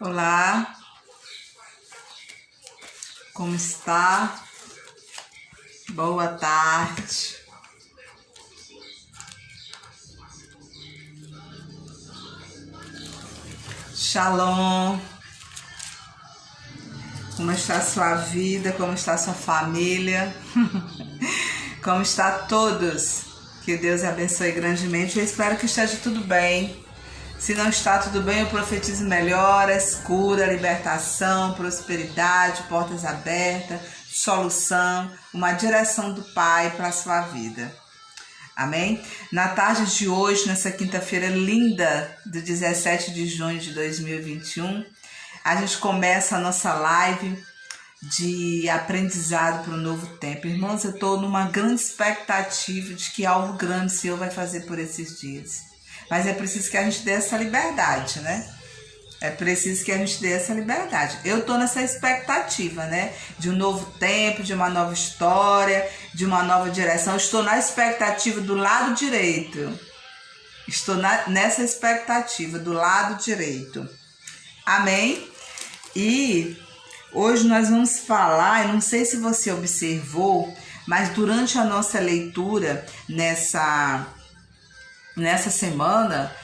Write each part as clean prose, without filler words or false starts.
Olá, como está? Boa tarde. Shalom. Como está a sua vida? Como está a sua família? Como está todos? Que Deus abençoe grandemente. Eu espero que esteja tudo bem. Se não está tudo bem, eu profetizo melhoras, cura, libertação, prosperidade, portas abertas, solução, uma direção do Pai para a sua vida. Amém? Na tarde de hoje, nessa quinta-feira linda, do 17 de junho de 2021, a gente começa a nossa live de aprendizado para o novo tempo. Irmãos, eu estou numa grande expectativa de que algo grande o Senhor vai fazer por esses dias. Mas é preciso que a gente dê essa liberdade, né? É preciso que a gente dê essa liberdade. Eu estou nessa expectativa, né? De um novo tempo, de uma nova história, de uma nova direção. Estou na expectativa do lado direito. Estou nessa expectativa do lado direito. Amém? E hoje nós vamos falar, eu não sei se você observou, mas durante a nossa leitura nessa semana,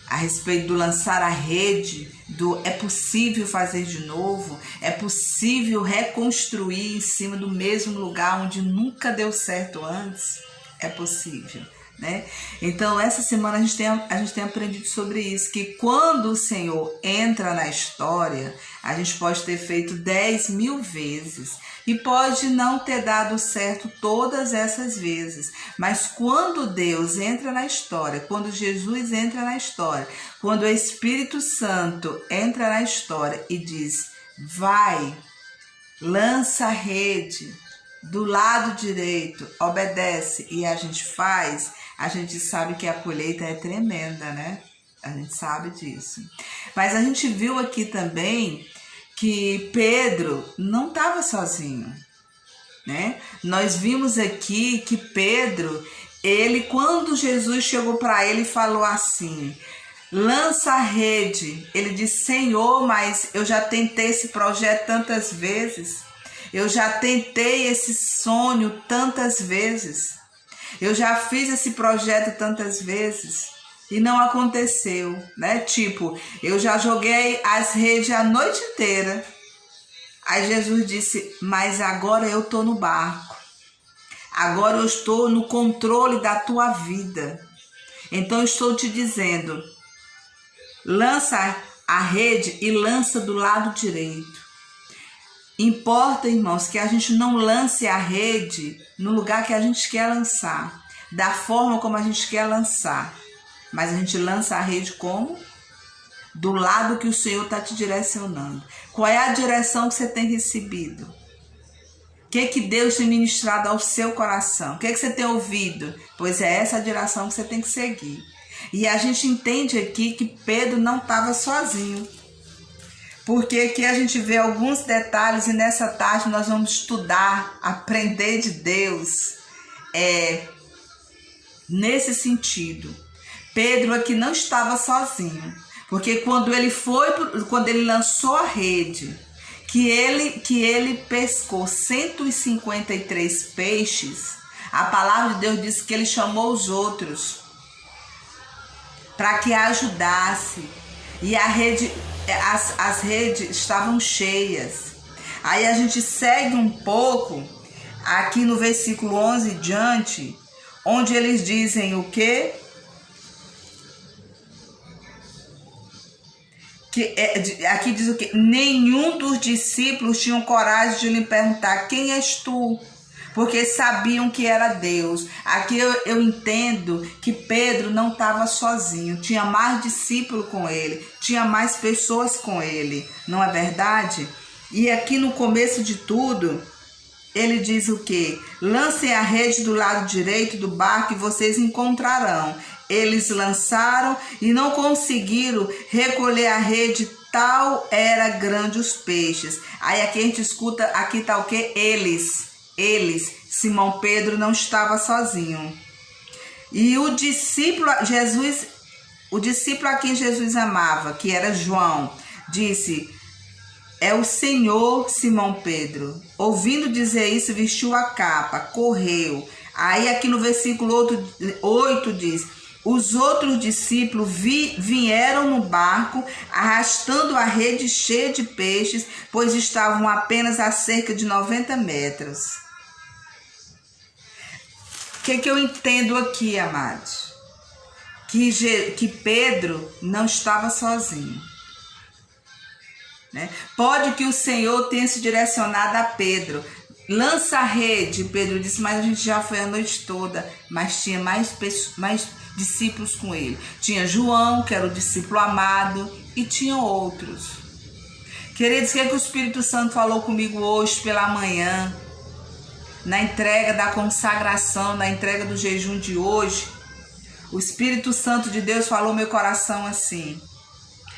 a respeito do lançar a rede, do é possível fazer de novo, é possível reconstruir em cima do mesmo lugar onde nunca deu certo antes, é possível, né? Então essa semana a gente tem aprendido sobre isso, que quando o Senhor entra na história, a gente pode ter feito 10.000 vezes e pode não ter dado certo todas essas vezes, mas quando Deus entra na história, quando Jesus entra na história, quando o Espírito Santo entra na história e diz, vai, lança a rede do lado direito, obedece, e a gente faz, a gente sabe que a colheita é tremenda, né? A gente sabe disso. Mas a gente viu aqui também que Pedro não estava sozinho, né? Nós vimos aqui que Pedro, quando Jesus chegou para ele e falou assim, lança a rede, ele disse, Senhor, mas eu já tentei esse projeto tantas vezes, eu já tentei esse sonho tantas vezes, eu já fiz esse projeto tantas vezes e não aconteceu, né? Tipo, eu já joguei as redes a noite inteira. Aí Jesus disse, mas agora eu estou no barco. Agora eu estou no controle da tua vida. Então eu estou te dizendo, lança a rede e lança do lado direito. Importa, irmãos, que a gente não lance a rede no lugar que a gente quer lançar, da forma como a gente quer lançar. Mas a gente lança a rede como? Do lado que o Senhor está te direcionando. Qual é a direção que você tem recebido? O que Deus tem ministrado ao seu coração? O que você tem ouvido? Pois é essa a direção que você tem que seguir. E a gente entende aqui que Pedro não estava sozinho. Porque aqui a gente vê alguns detalhes e nessa tarde nós vamos estudar, aprender de Deus. Nesse sentido. Pedro aqui não estava sozinho, porque quando ele lançou a rede, que ele pescou 153 peixes, a palavra de Deus diz que ele chamou os outros para que ajudasse, e as redes estavam cheias. Aí a gente segue um pouco aqui no versículo 11 diante, onde eles dizem o quê? Aqui diz o que? Nenhum dos discípulos tinham coragem de lhe perguntar, quem és tu? Porque sabiam que era Deus. Aqui eu entendo que Pedro não estava sozinho, tinha mais discípulos com ele, tinha mais pessoas com ele, não é verdade? E aqui no começo de tudo, ele diz o quê? Lancem a rede do lado direito do barco e vocês encontrarão. Eles lançaram e não conseguiram recolher a rede, tal era grande os peixes. Aí aqui a gente escuta, aqui tá o quê? Eles. Simão Pedro não estava sozinho. E o discípulo, Jesus O discípulo a quem Jesus amava, que era João, disse: é o Senhor, Simão Pedro. Ouvindo dizer isso, vestiu a capa, correu. Aí aqui no versículo 8 diz: os outros discípulos vieram no barco, arrastando a rede cheia de peixes, pois estavam apenas a cerca de 90 metros. O que eu entendo aqui, amados? Que Pedro não estava sozinho. Né? Pode que o Senhor tenha se direcionado a Pedro. Lança a rede, Pedro disse, mas a gente já foi a noite toda. Mas tinha mais discípulos com ele. Tinha João, que era o discípulo amado, e tinha outros. Queridos, o que o Espírito Santo falou comigo hoje pela manhã, na entrega da consagração, na entrega do jejum de hoje? O Espírito Santo de Deus falou no meu coração assim: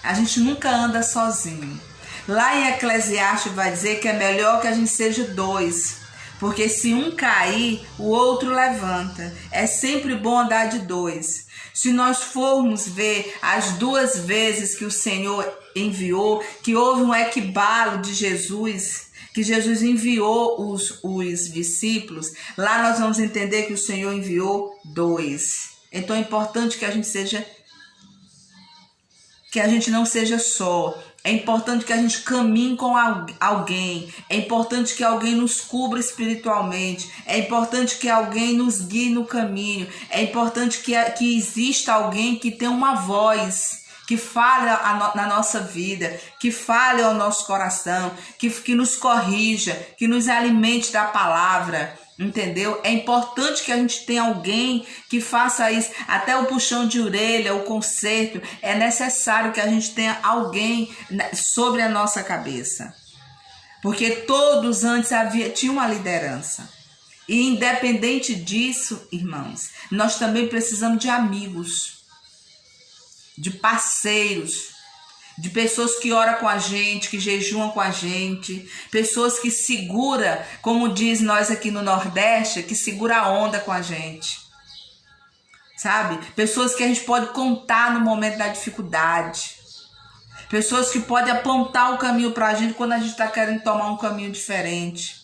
a gente nunca anda sozinho. Lá em Eclesiastes vai dizer que é melhor que a gente seja dois, porque se um cair, o outro levanta. É sempre bom andar de dois. Se nós formos ver as 2 vezes que o Senhor enviou, que houve um equibalo de Jesus, que Jesus enviou os discípulos, lá nós vamos entender que o Senhor enviou 2. Então é importante que a gente não seja só. É importante que a gente caminhe com alguém. É importante que alguém nos cubra espiritualmente. É importante que alguém nos guie no caminho. É importante que exista alguém que tenha uma voz, que fale na nossa vida, que fale ao nosso coração, que nos corrija, que nos alimente da palavra. Entendeu? É importante que a gente tenha alguém que faça isso. Até o puxão de orelha, o conserto. É necessário que a gente tenha alguém sobre a nossa cabeça. Porque todos antes tinham uma liderança. E independente disso, irmãos, nós também precisamos de amigos, de parceiros, de pessoas que oram com a gente, que jejuam com a gente, pessoas que seguram, como diz nós aqui no Nordeste, que segura a onda com a gente, sabe? Pessoas que a gente pode contar no momento da dificuldade, pessoas que podem apontar o caminho para a gente quando a gente está querendo tomar um caminho diferente,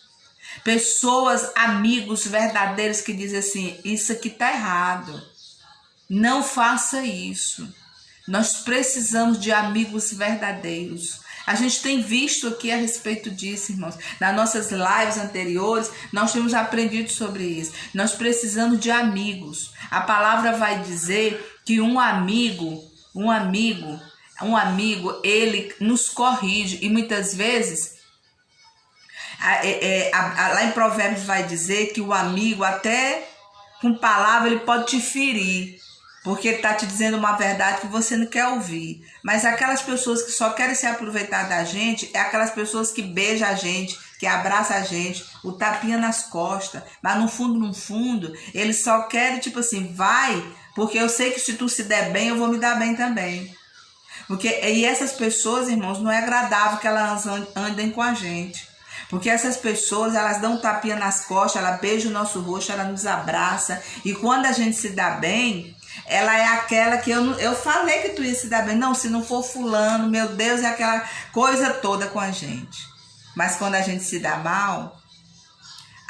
pessoas, amigos verdadeiros que dizem assim: isso aqui tá errado, não faça isso. Nós precisamos de amigos verdadeiros. A gente tem visto aqui a respeito disso, irmãos. Nas nossas lives anteriores, nós temos aprendido sobre isso. Nós precisamos de amigos. A palavra vai dizer que um amigo, ele nos corrige. E muitas vezes, lá em Provérbios vai dizer que o amigo, até com palavra, ele pode te ferir. Porque ele está te dizendo uma verdade que você não quer ouvir. Mas aquelas pessoas que só querem se aproveitar da gente, é aquelas pessoas que beijam a gente, que abraçam a gente, o tapinha nas costas. Mas no fundo, eles só querem tipo assim: vai, porque eu sei que se tu se der bem, eu vou me dar bem também. E essas pessoas, irmãos, não é agradável que elas andem com a gente. Porque essas pessoas, elas dão um tapinha nas costas, ela beija o nosso rosto, ela nos abraça. E quando a gente se dá bem, ela é aquela que eu falei que tu ia se dar bem. Não, se não for fulano, meu Deus, é aquela coisa toda com a gente. Mas quando a gente se dá mal,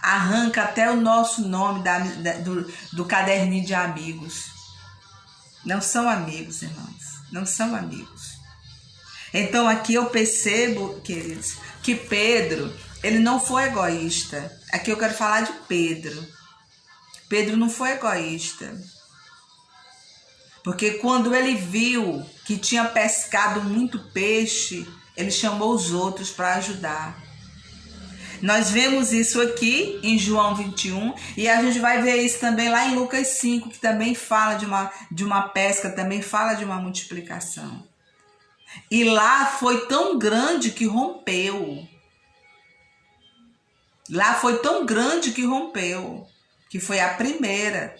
arranca até o nosso nome do caderninho de amigos. Não são amigos, irmãos. Não são amigos. Então aqui eu percebo, queridos, que Pedro, ele não foi egoísta. Aqui eu quero falar de Pedro. Pedro não foi egoísta. Porque quando ele viu que tinha pescado muito peixe, ele chamou os outros para ajudar. Nós vemos isso aqui em João 21 e a gente vai ver isso também lá em Lucas 5, que também fala de uma pesca, também fala de uma multiplicação. E lá foi tão grande que rompeu. Lá foi tão grande que rompeu, que foi a primeira.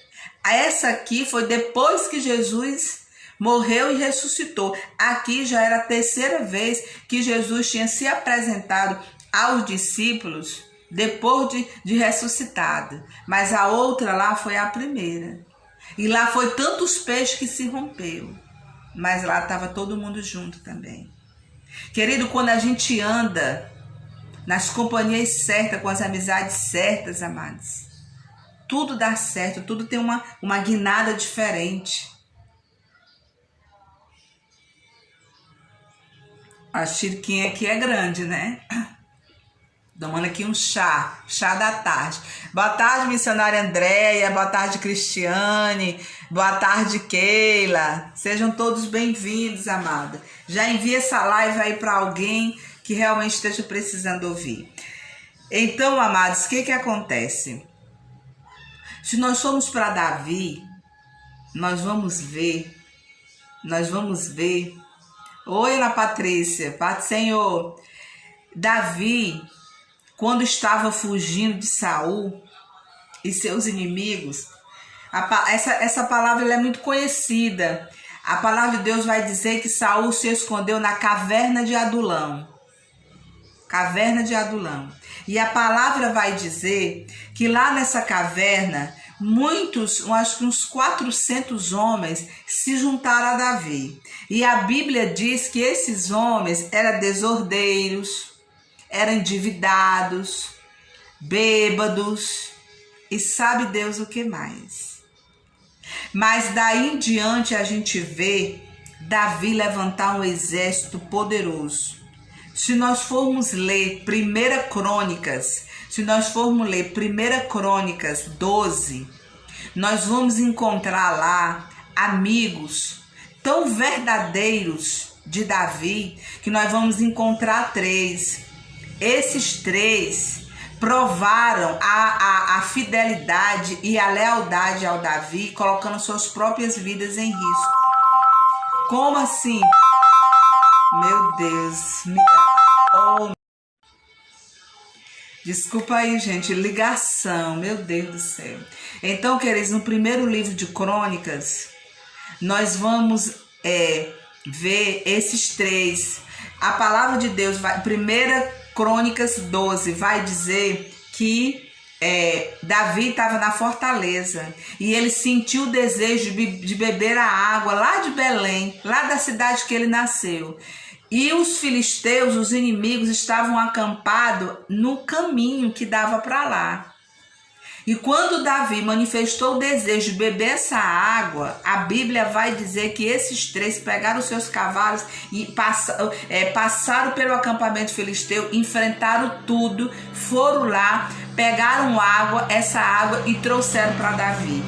Essa aqui foi depois que Jesus morreu e ressuscitou. Aqui já era a 3ª vez que Jesus tinha se apresentado aos discípulos depois de ressuscitado. Mas a outra lá foi a primeira. E lá foi tantos peixes que se rompeu. mas lá estava todo mundo junto também. Querido, quando a gente anda nas companhias certas, com as amizades certas, amados, tudo dá certo, tudo tem uma guinada diferente. A xiriquinha aqui é grande, né? Tomando aqui um chá da tarde. Boa tarde, missionária Andréia, boa tarde, Cristiane, boa tarde, Keila. Sejam todos bem-vindos, amada. Já envia essa live aí para alguém que realmente esteja precisando ouvir. Então, amados, o que acontece? Se nós formos para Davi, nós vamos ver. Oi, Ana Patrícia, Pai do Senhor. Davi, quando estava fugindo de Saul e seus inimigos, essa palavra ela é muito conhecida. A palavra de Deus vai dizer que Saul se escondeu na caverna de Adulão. Caverna de Adulão. E a palavra vai dizer que lá nessa caverna, acho que uns 400 homens se juntaram a Davi. E a Bíblia diz que esses homens eram desordeiros, eram endividados, bêbados e sabe Deus o que mais. Mas daí em diante a gente vê Davi levantar um exército poderoso. Se nós formos ler 1 Crônicas 12, nós vamos encontrar lá amigos tão verdadeiros de Davi que nós vamos encontrar 3. Esses 3 provaram a fidelidade e a lealdade ao Davi, colocando suas próprias vidas em risco. Como assim? Meu Deus. Desculpa aí, gente. Ligação. Meu Deus do céu. Então, queridos, no primeiro livro de Crônicas, nós vamos ver esses 3. A palavra de Deus, 1 Crônicas 12, vai dizer que Davi estava na fortaleza e ele sentiu o desejo de beber a água lá de Belém, lá da cidade que ele nasceu. E os filisteus, os inimigos, estavam acampados no caminho que dava para lá. E quando Davi manifestou o desejo de beber essa água, a Bíblia vai dizer que esses 3 pegaram os seus cavalos e passaram pelo acampamento filisteu, enfrentaram tudo, foram lá, pegaram essa água e trouxeram para Davi.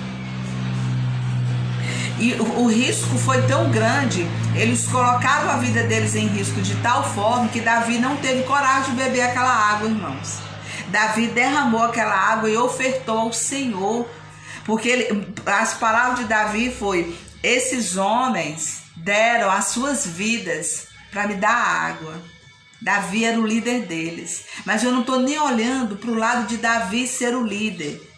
E o risco foi tão grande, eles colocaram a vida deles em risco de tal forma que Davi não teve coragem de beber aquela água, irmãos. Davi derramou aquela água e ofertou ao Senhor, porque as palavras de Davi foi: esses homens deram as suas vidas para me dar água. Davi era o líder deles, mas eu não estou nem olhando para o lado de Davi ser o líder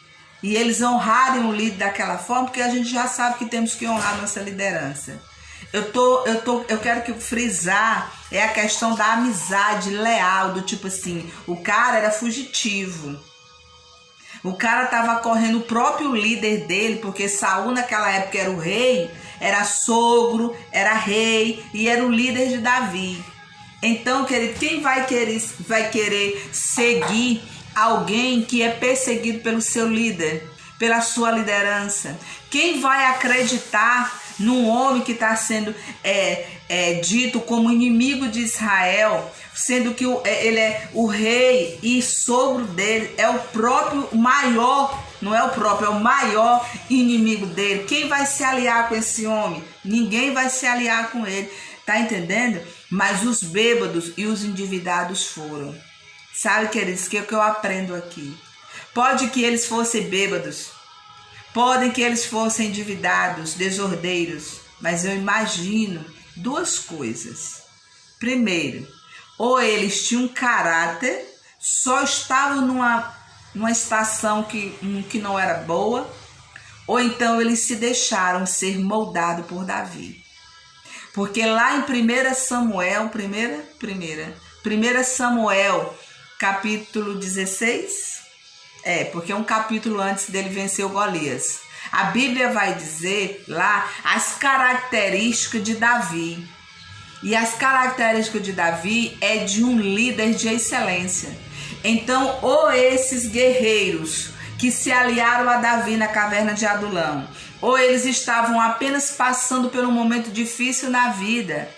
e eles honrarem o líder daquela forma, porque a gente já sabe que temos que honrar nossa liderança. Eu quero frisar a questão da amizade leal, do tipo assim, o cara era fugitivo. O cara estava correndo o próprio líder dele, porque Saul naquela época era o rei, era sogro, era rei e era o líder de Davi. Então, querido, quem vai querer seguir alguém que é perseguido pelo seu líder, pela sua liderança? Quem vai acreditar num homem que está sendo dito como inimigo de Israel, sendo que ele é o rei e sogro dele, é o próprio maior, não é o próprio, é o maior inimigo dele? Quem vai se aliar com esse homem? Ninguém vai se aliar com ele, tá entendendo? Mas os bêbados e os endividados foram. Sabe, queridos, o que eu aprendo aqui? Pode que eles fossem bêbados, podem que eles fossem endividados, desordeiros, mas eu imagino 2 coisas. Primeiro, ou eles tinham caráter, só estavam numa estação que não era boa, ou então eles se deixaram ser moldados por Davi. Porque lá em 1 Samuel, capítulo 16, porque é um capítulo antes dele vencer o Golias. A Bíblia vai dizer lá as características de Davi. E as características de Davi é de um líder de excelência. Então, ou esses guerreiros que se aliaram a Davi na caverna de Adulão, ou eles estavam apenas passando por um momento difícil na vida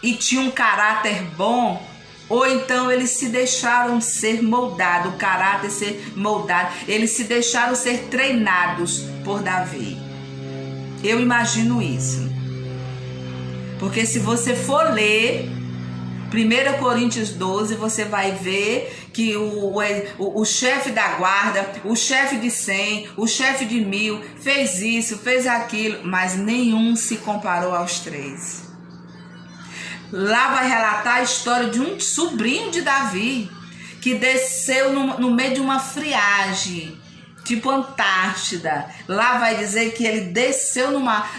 e tinham um caráter bom, ou então eles se deixaram ser moldados, o caráter ser moldado, eles se deixaram ser treinados por Davi. Eu imagino isso. Porque se você for ler 1 Coríntios 12, você vai ver que o chefe da guarda, o chefe de 100, o chefe de 1000 fez isso, fez aquilo, mas nenhum se comparou aos 3. Lá vai relatar a história de um sobrinho de Davi que desceu no meio de uma friagem, tipo Antártida. Lá vai dizer que ele desceu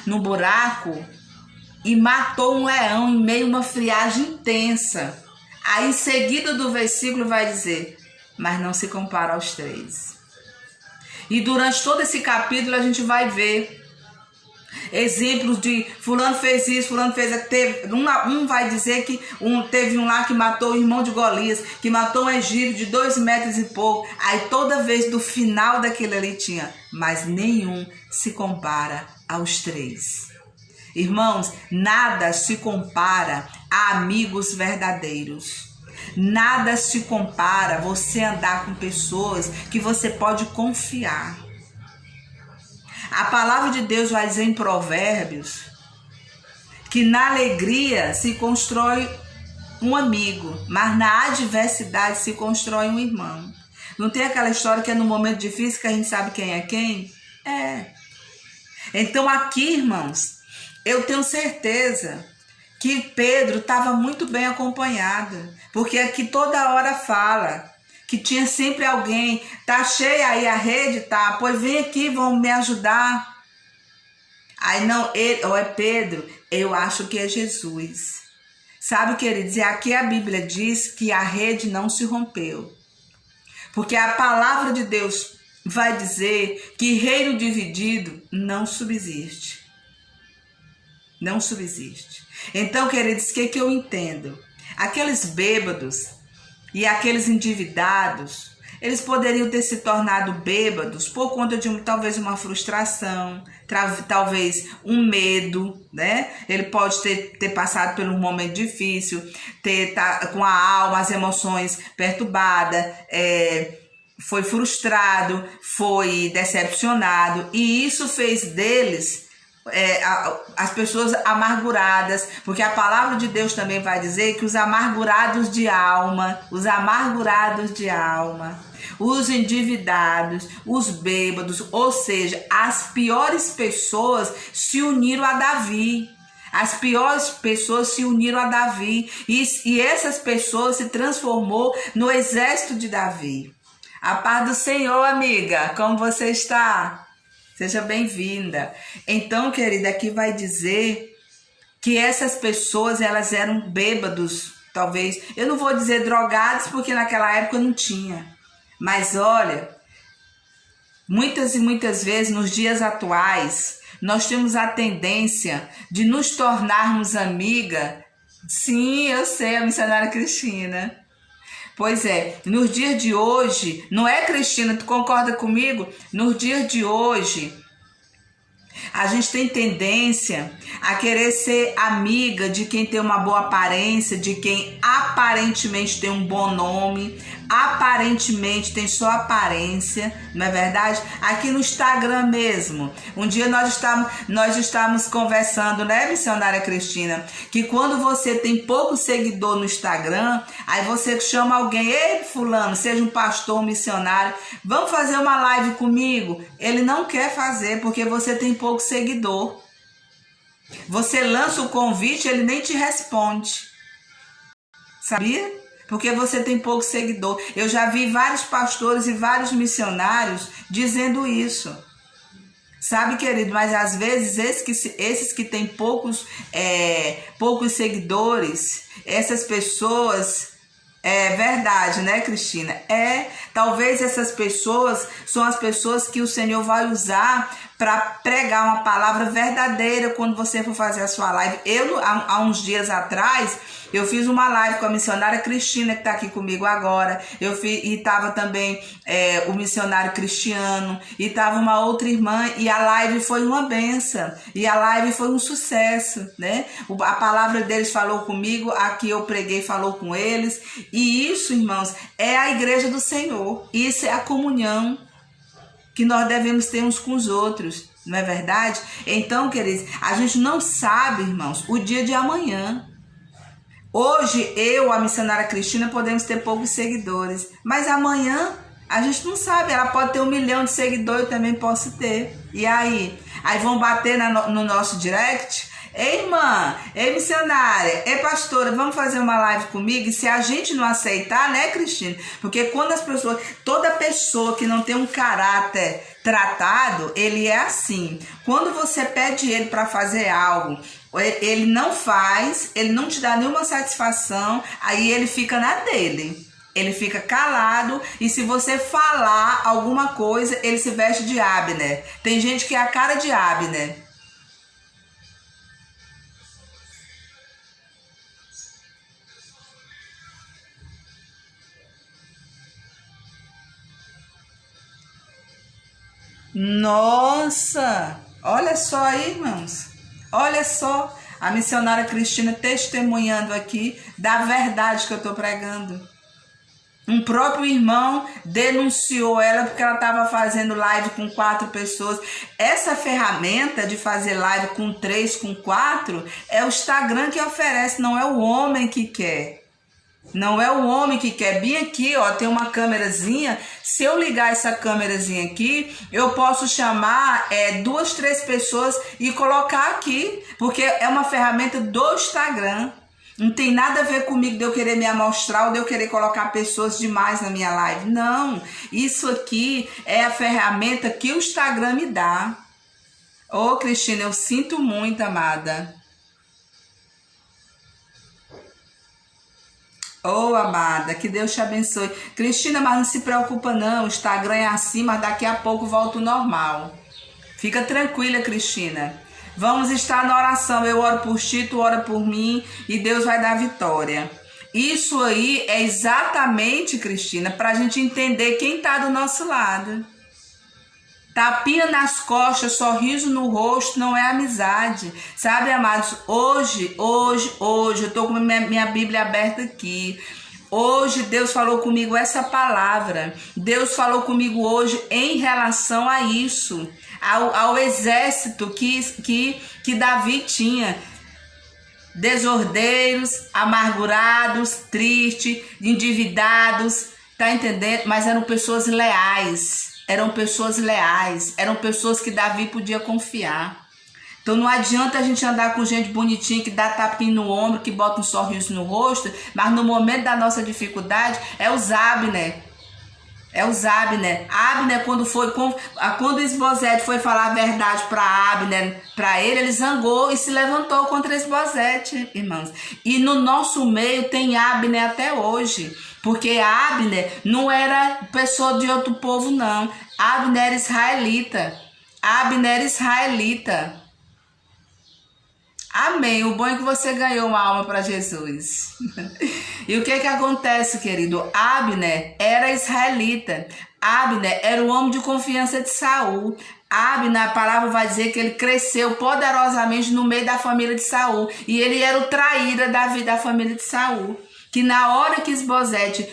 no buraco e matou um leão em meio a uma friagem intensa. Aí em seguida do versículo vai dizer, mas não se compara aos 3. E durante todo esse capítulo a gente vai ver exemplos de fulano fez isso, fulano fez aquilo. Um vai dizer que teve um lá que matou o irmão de Golias, que matou um egípcio de 2 metros e pouco. Aí toda vez do final daquele ali tinha, mas nenhum se compara aos 3. Irmãos, nada se compara a amigos verdadeiros. Nada se compara a você andar com pessoas que você pode confiar. A palavra de Deus vai dizer em Provérbios que na alegria se constrói um amigo, mas na adversidade se constrói um irmão. Não tem aquela história que é no momento difícil que a gente sabe quem é quem? É. Então aqui, irmãos, eu tenho certeza que Pedro estava muito bem acompanhado, porque aqui toda hora fala que tinha sempre alguém, tá cheia aí a rede, tá? Pois vem aqui, vão me ajudar. Aí não, ou é Pedro, eu acho que é Jesus. Sabe, queridos, e aqui a Bíblia diz que a rede não se rompeu. Porque a palavra de Deus vai dizer que reino dividido não subsiste. Não subsiste. Então, queridos, o que eu entendo? Aqueles bêbados e aqueles endividados, eles poderiam ter se tornado bêbados por conta de talvez uma frustração, talvez um medo, né? Ele pode ter passado por um momento difícil, tá com a alma, as emoções perturbadas, foi frustrado, foi decepcionado, e isso fez deles as pessoas amarguradas, porque a palavra de Deus também vai dizer que os amargurados de alma, os endividados, os bêbados, ou seja, as piores pessoas se uniram a Davi. As piores pessoas se uniram a Davi e essas pessoas se transformou no exército de Davi. A paz do Senhor, amiga, como você está? Seja bem-vinda. Então, querida, aqui vai dizer que essas pessoas, elas eram bêbados, talvez. Eu não vou dizer drogados, porque naquela época não tinha. Mas olha, muitas e muitas vezes, nos dias atuais, nós temos a tendência de nos tornarmos amiga. Sim, eu sei, a missionária Cristina. Pois é, nos dias de hoje, não é, Cristina, tu concorda comigo? Nos dias de hoje, a gente tem tendência a querer ser amiga de quem tem uma boa aparência, de quem aparentemente tem um bom nome, aparentemente tem só aparência, não é verdade? Aqui no Instagram mesmo, um dia nós estávamos conversando, né, missionária Cristina, que quando você tem pouco seguidor no Instagram, aí você chama alguém, ei, fulano, seja um pastor, um missionário, vamos fazer uma live comigo? Ele não quer fazer porque você tem pouco seguidor. Você lança o convite, ele nem te responde. Sabia? Porque você tem pouco seguidor. Eu já vi vários pastores e vários missionários dizendo isso. Sabe, querido? Mas às vezes esses que têm poucos seguidores, essas pessoas... É verdade, né, Cristina? Talvez essas pessoas são as pessoas que o Senhor vai usar para pregar uma palavra verdadeira quando você for fazer a sua live. Eu, há uns dias atrás, eu fiz uma live com a missionária Cristina, que está aqui comigo agora. E estava também o missionário Cristiano, e estava uma outra irmã, e a live foi uma benção, e a live foi um sucesso, né? A palavra deles falou comigo, a que eu preguei falou com eles, e isso, irmãos, é a igreja do Senhor, isso é a comunhão que nós devemos ter uns com os outros, não é verdade? Então, queridos, a gente não sabe, irmãos, o dia de amanhã. Hoje, a missionária Cristina, podemos ter poucos seguidores, mas amanhã a gente não sabe, ela pode ter 1 milhão de seguidores, eu também posso ter. E aí? Aí vão bater no nosso direct? Ei, irmã, ei, missionária, ei, pastora, vamos fazer uma live comigo? E se a gente não aceitar, né, Cristina? Porque quando toda pessoa que não tem um caráter tratado, ele é assim. Quando você pede ele para fazer algo, ele não faz, ele não te dá nenhuma satisfação, aí ele fica na dele. Ele fica calado, e se você falar alguma coisa, ele se veste de Abner. Tem gente que é a cara de Abner. Nossa, olha só aí, irmãos, olha só a missionária Cristina testemunhando aqui da verdade que eu estou pregando. Um próprio irmão denunciou ela porque ela estava fazendo live com 4 pessoas. Essa ferramenta de fazer live com 3, com 4, é o Instagram que oferece, não é o homem que quer. Não é o homem que quer. Bem aqui, ó, tem uma câmerazinha. Se eu ligar essa câmerazinha aqui, eu posso chamar 2, 3 pessoas e colocar aqui, porque é uma ferramenta do Instagram. Não tem nada a ver comigo de eu querer me amostrar ou de eu querer colocar pessoas demais na minha live. Não, isso aqui é a ferramenta que o Instagram me dá. Ô, Cristina, eu sinto muito, amada. Ô, amada, que Deus te abençoe. Cristina, mas não se preocupa não, o Instagram é assim, mas daqui a pouco volta ao normal. Fica tranquila, Cristina. Vamos estar na oração, eu oro por ti, tu ora por mim, e Deus vai dar vitória. Isso aí é exatamente, Cristina, para a gente entender quem está do nosso lado. Tapinha nas costas, sorriso no rosto, não é amizade. Sabe, amados, hoje, eu estou com minha Bíblia aberta aqui. Hoje Deus falou comigo essa palavra. Deus falou comigo hoje em relação a isso. Ao exército que Davi tinha. Desordeiros, amargurados, tristes, endividados. Tá entendendo? Mas eram pessoas leais. Eram pessoas leais, eram pessoas que Davi podia confiar. Então não adianta a gente andar com gente bonitinha que dá tapinha no ombro, que bota um sorriso no rosto, mas no momento da nossa dificuldade é os Abner. É os Abner. Abner, quando Isbosete foi falar a verdade para Abner, para ele zangou e se levantou contra Isbosete, irmãos. E no nosso meio tem Abner até hoje. Porque Abner não era pessoa de outro povo, não. Abner era israelita. Abner era israelita. Amém. O bom é que você ganhou uma alma para Jesus. E o que acontece, querido? Abner era israelita. Abner era o homem de confiança de Saul. Abner, a palavra vai dizer que ele cresceu poderosamente no meio da família de Saul. E ele era o traíra da família de Saul. Que na hora que Isbosete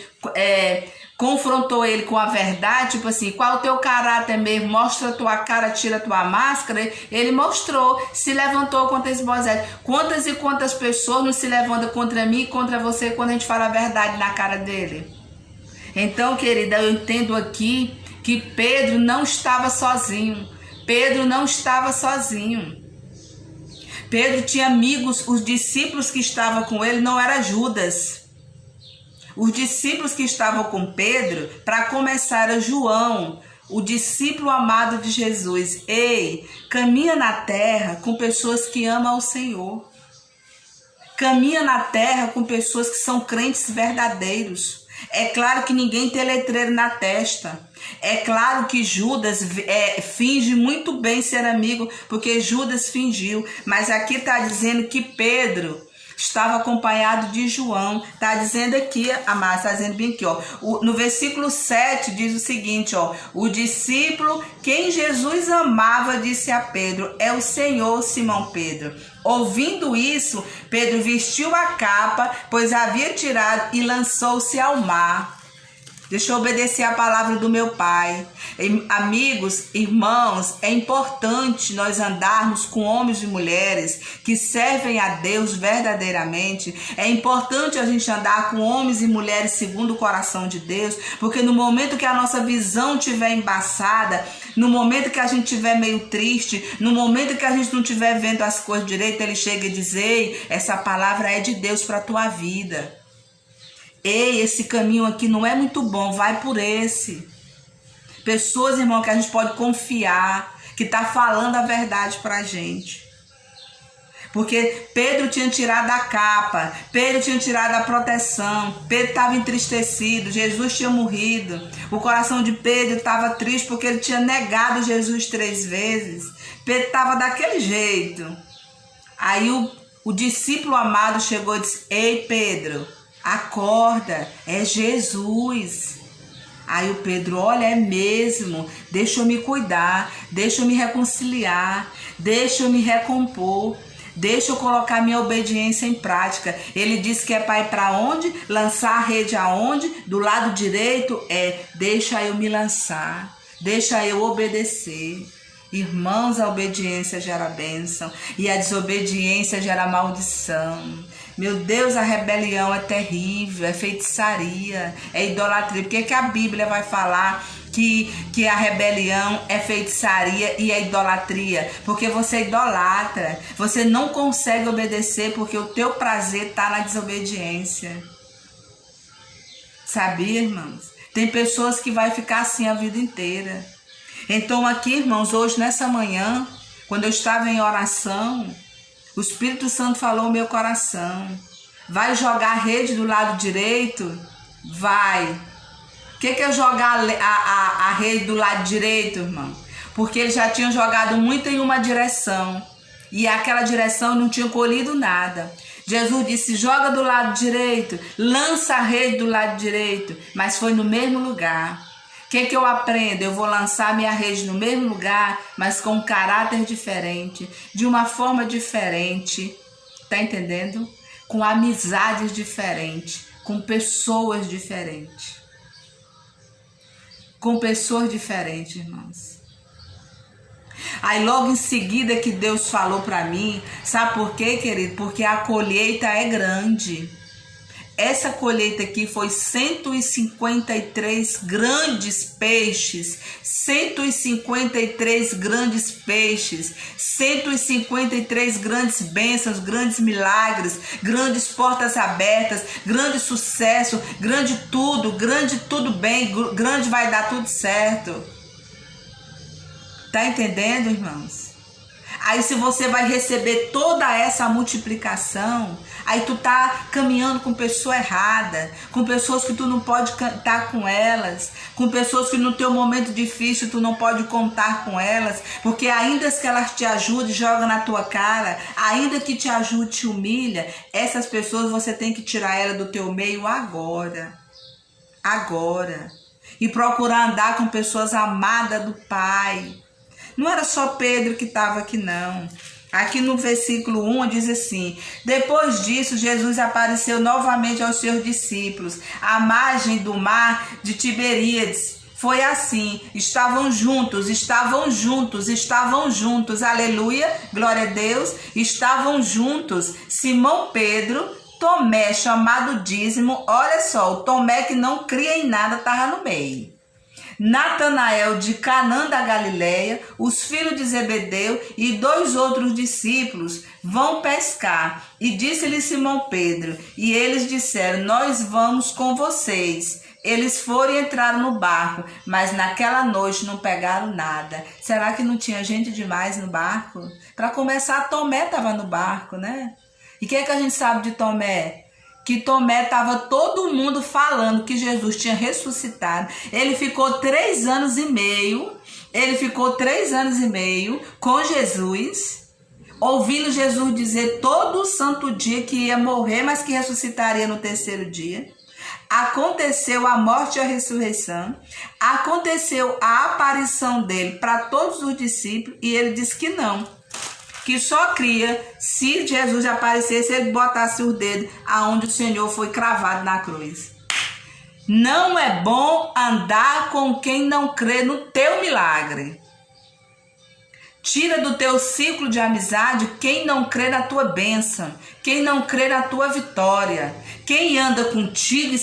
confrontou ele com a verdade, tipo assim, qual é o teu caráter mesmo? Mostra a tua cara, tira a tua máscara. Ele mostrou, se levantou contra Isbosete. Quantas e quantas pessoas não se levantam contra mim e contra você quando a gente fala a verdade na cara dele? Então, querida, eu entendo aqui que Pedro não estava sozinho. Pedro não estava sozinho. Pedro tinha amigos, os discípulos que estavam com ele não era Judas. Os discípulos que estavam com Pedro, para começar, era João, o discípulo amado de Jesus. Ei, caminha na terra com pessoas que amam ao Senhor. Caminha na terra com pessoas que são crentes verdadeiros. É claro que ninguém tem letreiro na testa. É claro que Judas finge muito bem ser amigo, porque Judas fingiu. Mas aqui está dizendo que Pedro estava acompanhado de João. Está dizendo aqui, amado, está dizendo bem aqui, ó. No versículo 7 diz o seguinte, ó. O discípulo, quem Jesus amava, disse a Pedro, é o Senhor, Simão Pedro. Ouvindo isso, Pedro vestiu a capa, pois havia tirado, e lançou-se ao mar. Deixa eu obedecer a palavra do meu pai. Amigos, irmãos, é importante nós andarmos com homens e mulheres que servem a Deus verdadeiramente. É importante a gente andar com homens e mulheres segundo o coração de Deus, porque no momento que a nossa visão estiver embaçada, no momento que a gente estiver meio triste, no momento que a gente não estiver vendo as coisas direito, ele chega e diz, ei, essa palavra é de Deus para a tua vida. Ei, esse caminho aqui não é muito bom, vai por esse. Pessoas, irmão, que a gente pode confiar, que está falando a verdade para a gente. Porque Pedro tinha tirado a capa, Pedro tinha tirado a proteção, Pedro estava entristecido, Jesus tinha morrido. O coração de Pedro estava triste porque ele tinha negado Jesus 3 vezes. Pedro estava daquele jeito. Aí o discípulo amado chegou e disse, ei Pedro, acorda, é Jesus. Aí o Pedro, olha, é mesmo, deixa eu me cuidar, deixa eu me reconciliar, deixa eu me recompor, deixa eu colocar minha obediência em prática. Ele disse que é para ir para onde? Lançar a rede aonde? Do lado direito? Deixa eu me lançar, deixa eu obedecer. Irmãos, a obediência gera bênção e a desobediência gera maldição. Meu Deus, a rebelião é terrível, é feitiçaria, é idolatria. Por que a Bíblia vai falar que a rebelião é feitiçaria e é idolatria? Porque você idolatra, você não consegue obedecer porque o teu prazer está na desobediência. Sabia, irmãos? Tem pessoas que vai ficar assim a vida inteira. Então aqui, irmãos, hoje nessa manhã, quando eu estava em oração, o Espírito Santo falou no meu coração, vai jogar a rede do lado direito? Vai. O que é jogar a rede do lado direito, irmão? Porque eles já tinham jogado muito em uma direção e aquela direção não tinha colhido nada. Jesus disse, joga do lado direito, lança a rede do lado direito, mas foi no mesmo lugar. O que eu aprendo? Eu vou lançar minha rede no mesmo lugar, mas com um caráter diferente, de uma forma diferente, tá entendendo? Com amizades diferentes, com pessoas diferentes. Com pessoas diferentes, irmãos. Aí logo em seguida que Deus falou para mim, sabe por quê, querido? Porque a colheita é grande. Essa colheita aqui foi 153 grandes peixes, 153 grandes peixes, 153 grandes bênçãos, grandes milagres, grandes portas abertas, grande sucesso, grande tudo bem, grande vai dar tudo certo. Tá entendendo, irmãos? Aí se você vai receber toda essa multiplicação, aí tu tá caminhando com pessoa errada, com pessoas que tu não pode estar com elas, com pessoas que no teu momento difícil tu não pode contar com elas, porque ainda que elas te ajudem, joga na tua cara, ainda que te ajude, te humilha, essas pessoas você tem que tirar ela do teu meio agora. E procurar andar com pessoas amadas do Pai. Não era só Pedro que estava aqui, não. Aqui no versículo 1 diz assim, depois disso Jesus apareceu novamente aos seus discípulos, à margem do mar de Tiberíades. Foi assim, estavam juntos, aleluia, glória a Deus, estavam juntos Simão Pedro, Tomé, chamado Dízimo, olha só, o Tomé que não cria em nada estava no meio. Natanael de Canaã da Galileia, os filhos de Zebedeu e 2 outros discípulos vão pescar. E disse-lhe Simão Pedro, e eles disseram, nós vamos com vocês. Eles foram e entraram no barco, mas naquela noite não pegaram nada. Será que não tinha gente demais no barco? Para começar, Tomé estava no barco, né? E o que é que a gente sabe de Tomé? que Tomé estava todo mundo falando que Jesus tinha ressuscitado. Ele ficou 3 anos e meio. Ele ficou 3 anos e meio com Jesus, ouvindo Jesus dizer todo santo dia que ia morrer, mas que ressuscitaria no 3º dia. Aconteceu a morte e a ressurreição. Aconteceu a aparição dele para todos os discípulos. E ele disse que não. Que só cria se Jesus aparecesse, ele botasse o dedo aonde o Senhor foi cravado na cruz. Não é bom andar com quem não crê no teu milagre. Tira do teu ciclo de amizade quem não crê na tua bênção, quem não crê na tua vitória. Quem anda contigo,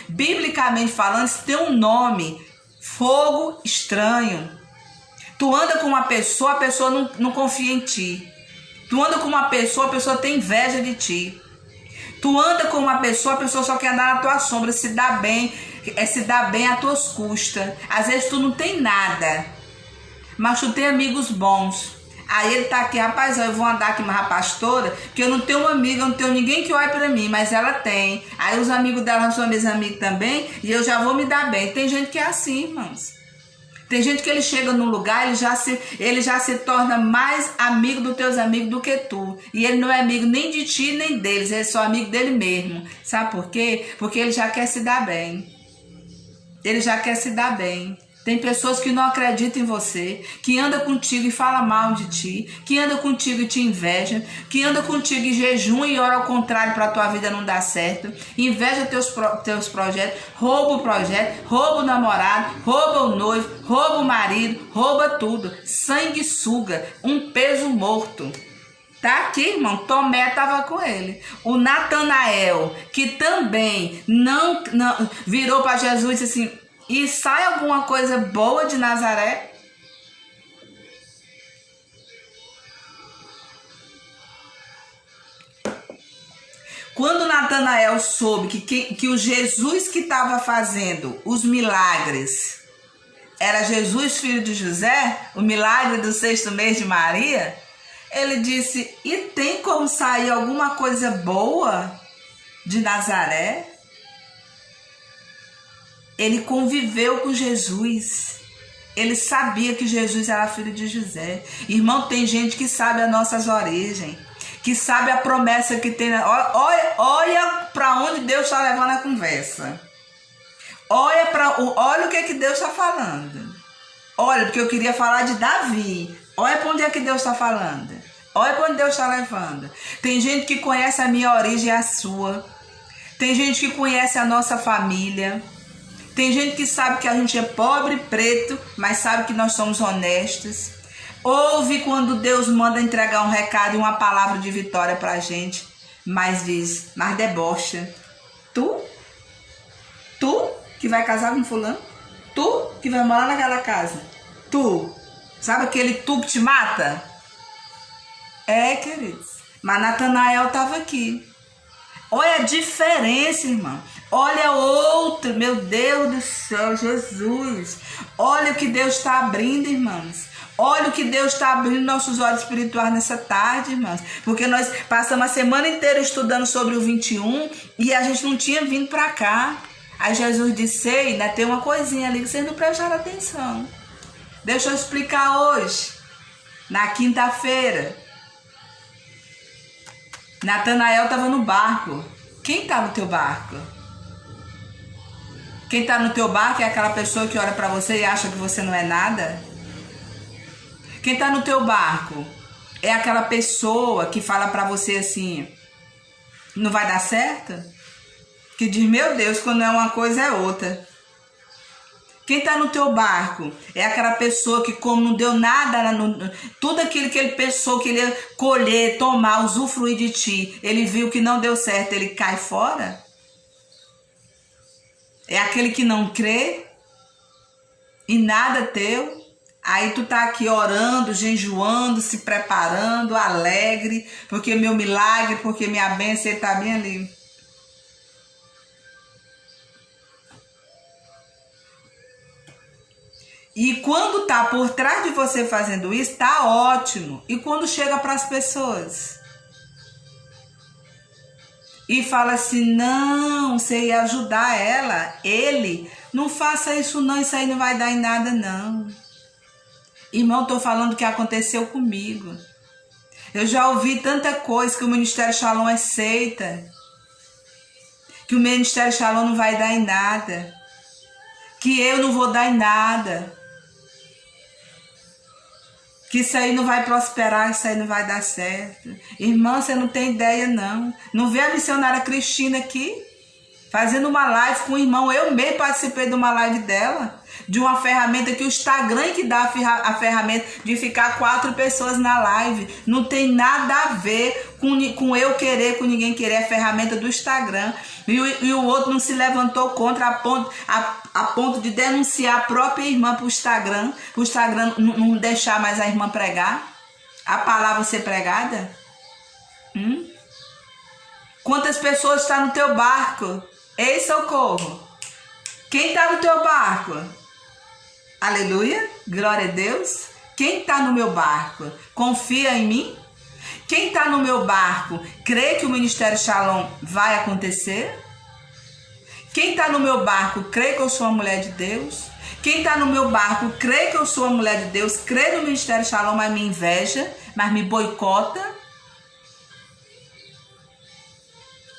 biblicamente falando, isso tem um nome: fogo estranho. Tu anda com uma pessoa, a pessoa não confia em ti. Tu anda com uma pessoa, a pessoa tem inveja de ti. Tu anda com uma pessoa, a pessoa só quer andar na tua sombra, se dar bem às tuas custas. Às vezes tu não tem nada, mas tu tem amigos bons. Aí ele tá aqui, rapaz, eu vou andar aqui mais a pastora, porque eu não tenho uma amiga, eu não tenho ninguém que olhe pra mim, mas ela tem. Aí os amigos dela são meus amigos também, e eu já vou me dar bem. Tem gente que é assim, irmãos. Tem gente que ele chega num lugar, ele já se torna mais amigo dos teus amigos do que tu. E ele não é amigo nem de ti, nem deles. Ele é só amigo dele mesmo. Sabe por quê? Porque ele já quer se dar bem. Ele já quer se dar bem. Tem pessoas que não acreditam em você, que anda contigo e fala mal de ti, que anda contigo e te inveja, que anda contigo e jejum e ora ao contrário para a tua vida não dar certo, inveja teus projetos, rouba o projeto, rouba o namorado, rouba o noivo, rouba o marido, rouba tudo, sanguessuga, um peso morto. Tá aqui, irmão, Tomé estava com ele. O Natanael, que também não virou para Jesus e disse assim: e sai alguma coisa boa de Nazaré? Quando Natanael soube que o Jesus que estava fazendo os milagres era Jesus, filho de José, o milagre do 6º mês de Maria, ele disse: e tem como sair alguma coisa boa de Nazaré? Ele conviveu com Jesus. Ele sabia que Jesus era filho de José. Irmão, tem gente que sabe as nossas origens, que sabe a promessa que tem. Olha para onde Deus está levando a conversa. Olha o que Deus está falando. Olha, porque eu queria falar de Davi. Olha para onde é que Deus está falando. Olha para onde Deus está levando. Tem gente que conhece a minha origem e a sua. Tem gente que conhece a nossa família. Tem gente que sabe que a gente é pobre, preto, mas sabe que nós somos honestos. Ouve quando Deus manda entregar um recado e uma palavra de vitória pra gente, mas debocha. Tu que vai casar com fulano? Tu que vai morar naquela casa? Tu, sabe aquele tu que te mata? É, queridos. Mas Natanael estava aqui. Olha a diferença, irmão. Olha outro, meu Deus do céu, Jesus. Olha o que Deus está abrindo, irmãos. Olha o que Deus está abrindo nossos olhos espirituais nessa tarde, irmãos. Porque nós passamos a semana inteira estudando sobre o 21 e a gente não tinha vindo para cá. Aí Jesus disse: ei, ainda tem uma coisinha ali que vocês não prestaram atenção. Deixa eu explicar hoje, na quinta-feira. Natanael estava no barco. Quem está no teu barco? Quem está no teu barco é aquela pessoa que olha para você e acha que você não é nada? Quem está no teu barco é aquela pessoa que fala para você assim: não vai dar certo? Que diz: meu Deus, quando é uma coisa é outra. Quem está no teu barco é aquela pessoa que, como não deu nada, tudo aquilo que ele pensou que ele ia colher, tomar, usufruir de ti, ele viu que não deu certo, ele cai fora? É aquele que não crê e nada teu. Aí tu tá aqui orando, jejuando, se preparando, alegre, porque meu milagre, porque minha bênção está bem ali. E quando tá por trás de você fazendo isso, tá ótimo. E quando chega para as pessoas? e fala assim, não, você ia ajudar ela, ele, não faça isso não, isso aí não vai dar em nada não. Irmão, estou falando o que aconteceu comigo. Eu já ouvi tanta coisa que o Ministério Shalom é seita, que o Ministério Shalom não vai dar em nada, que eu não vou dar em nada, que isso aí não vai prosperar, isso aí não vai dar certo. Irmã, você não tem ideia não. Não vê a missionária Cristina aqui, fazendo uma live com o irmão. Eu mesmo participei de uma live dela, de uma ferramenta que o Instagram que dá a ferramenta de ficar 4 pessoas na live. Não tem nada a ver com eu querer, com ninguém querer. É a ferramenta do Instagram. E o outro não se levantou contra a ponto de denunciar a própria irmã para o Instagram não deixar mais a irmã pregar, a palavra ser pregada. Quantas pessoas estão no teu barco? Ei, socorro! Quem está no teu barco? Aleluia, glória a Deus. Quem está no meu barco? Confia em mim? Quem está no meu barco crê que o Ministério Shalom vai acontecer? Quem está no meu barco crê que eu sou uma mulher de Deus? Quem está no meu barco crê que eu sou uma mulher de Deus, crê no Ministério Shalom, mas me inveja, mas me boicota?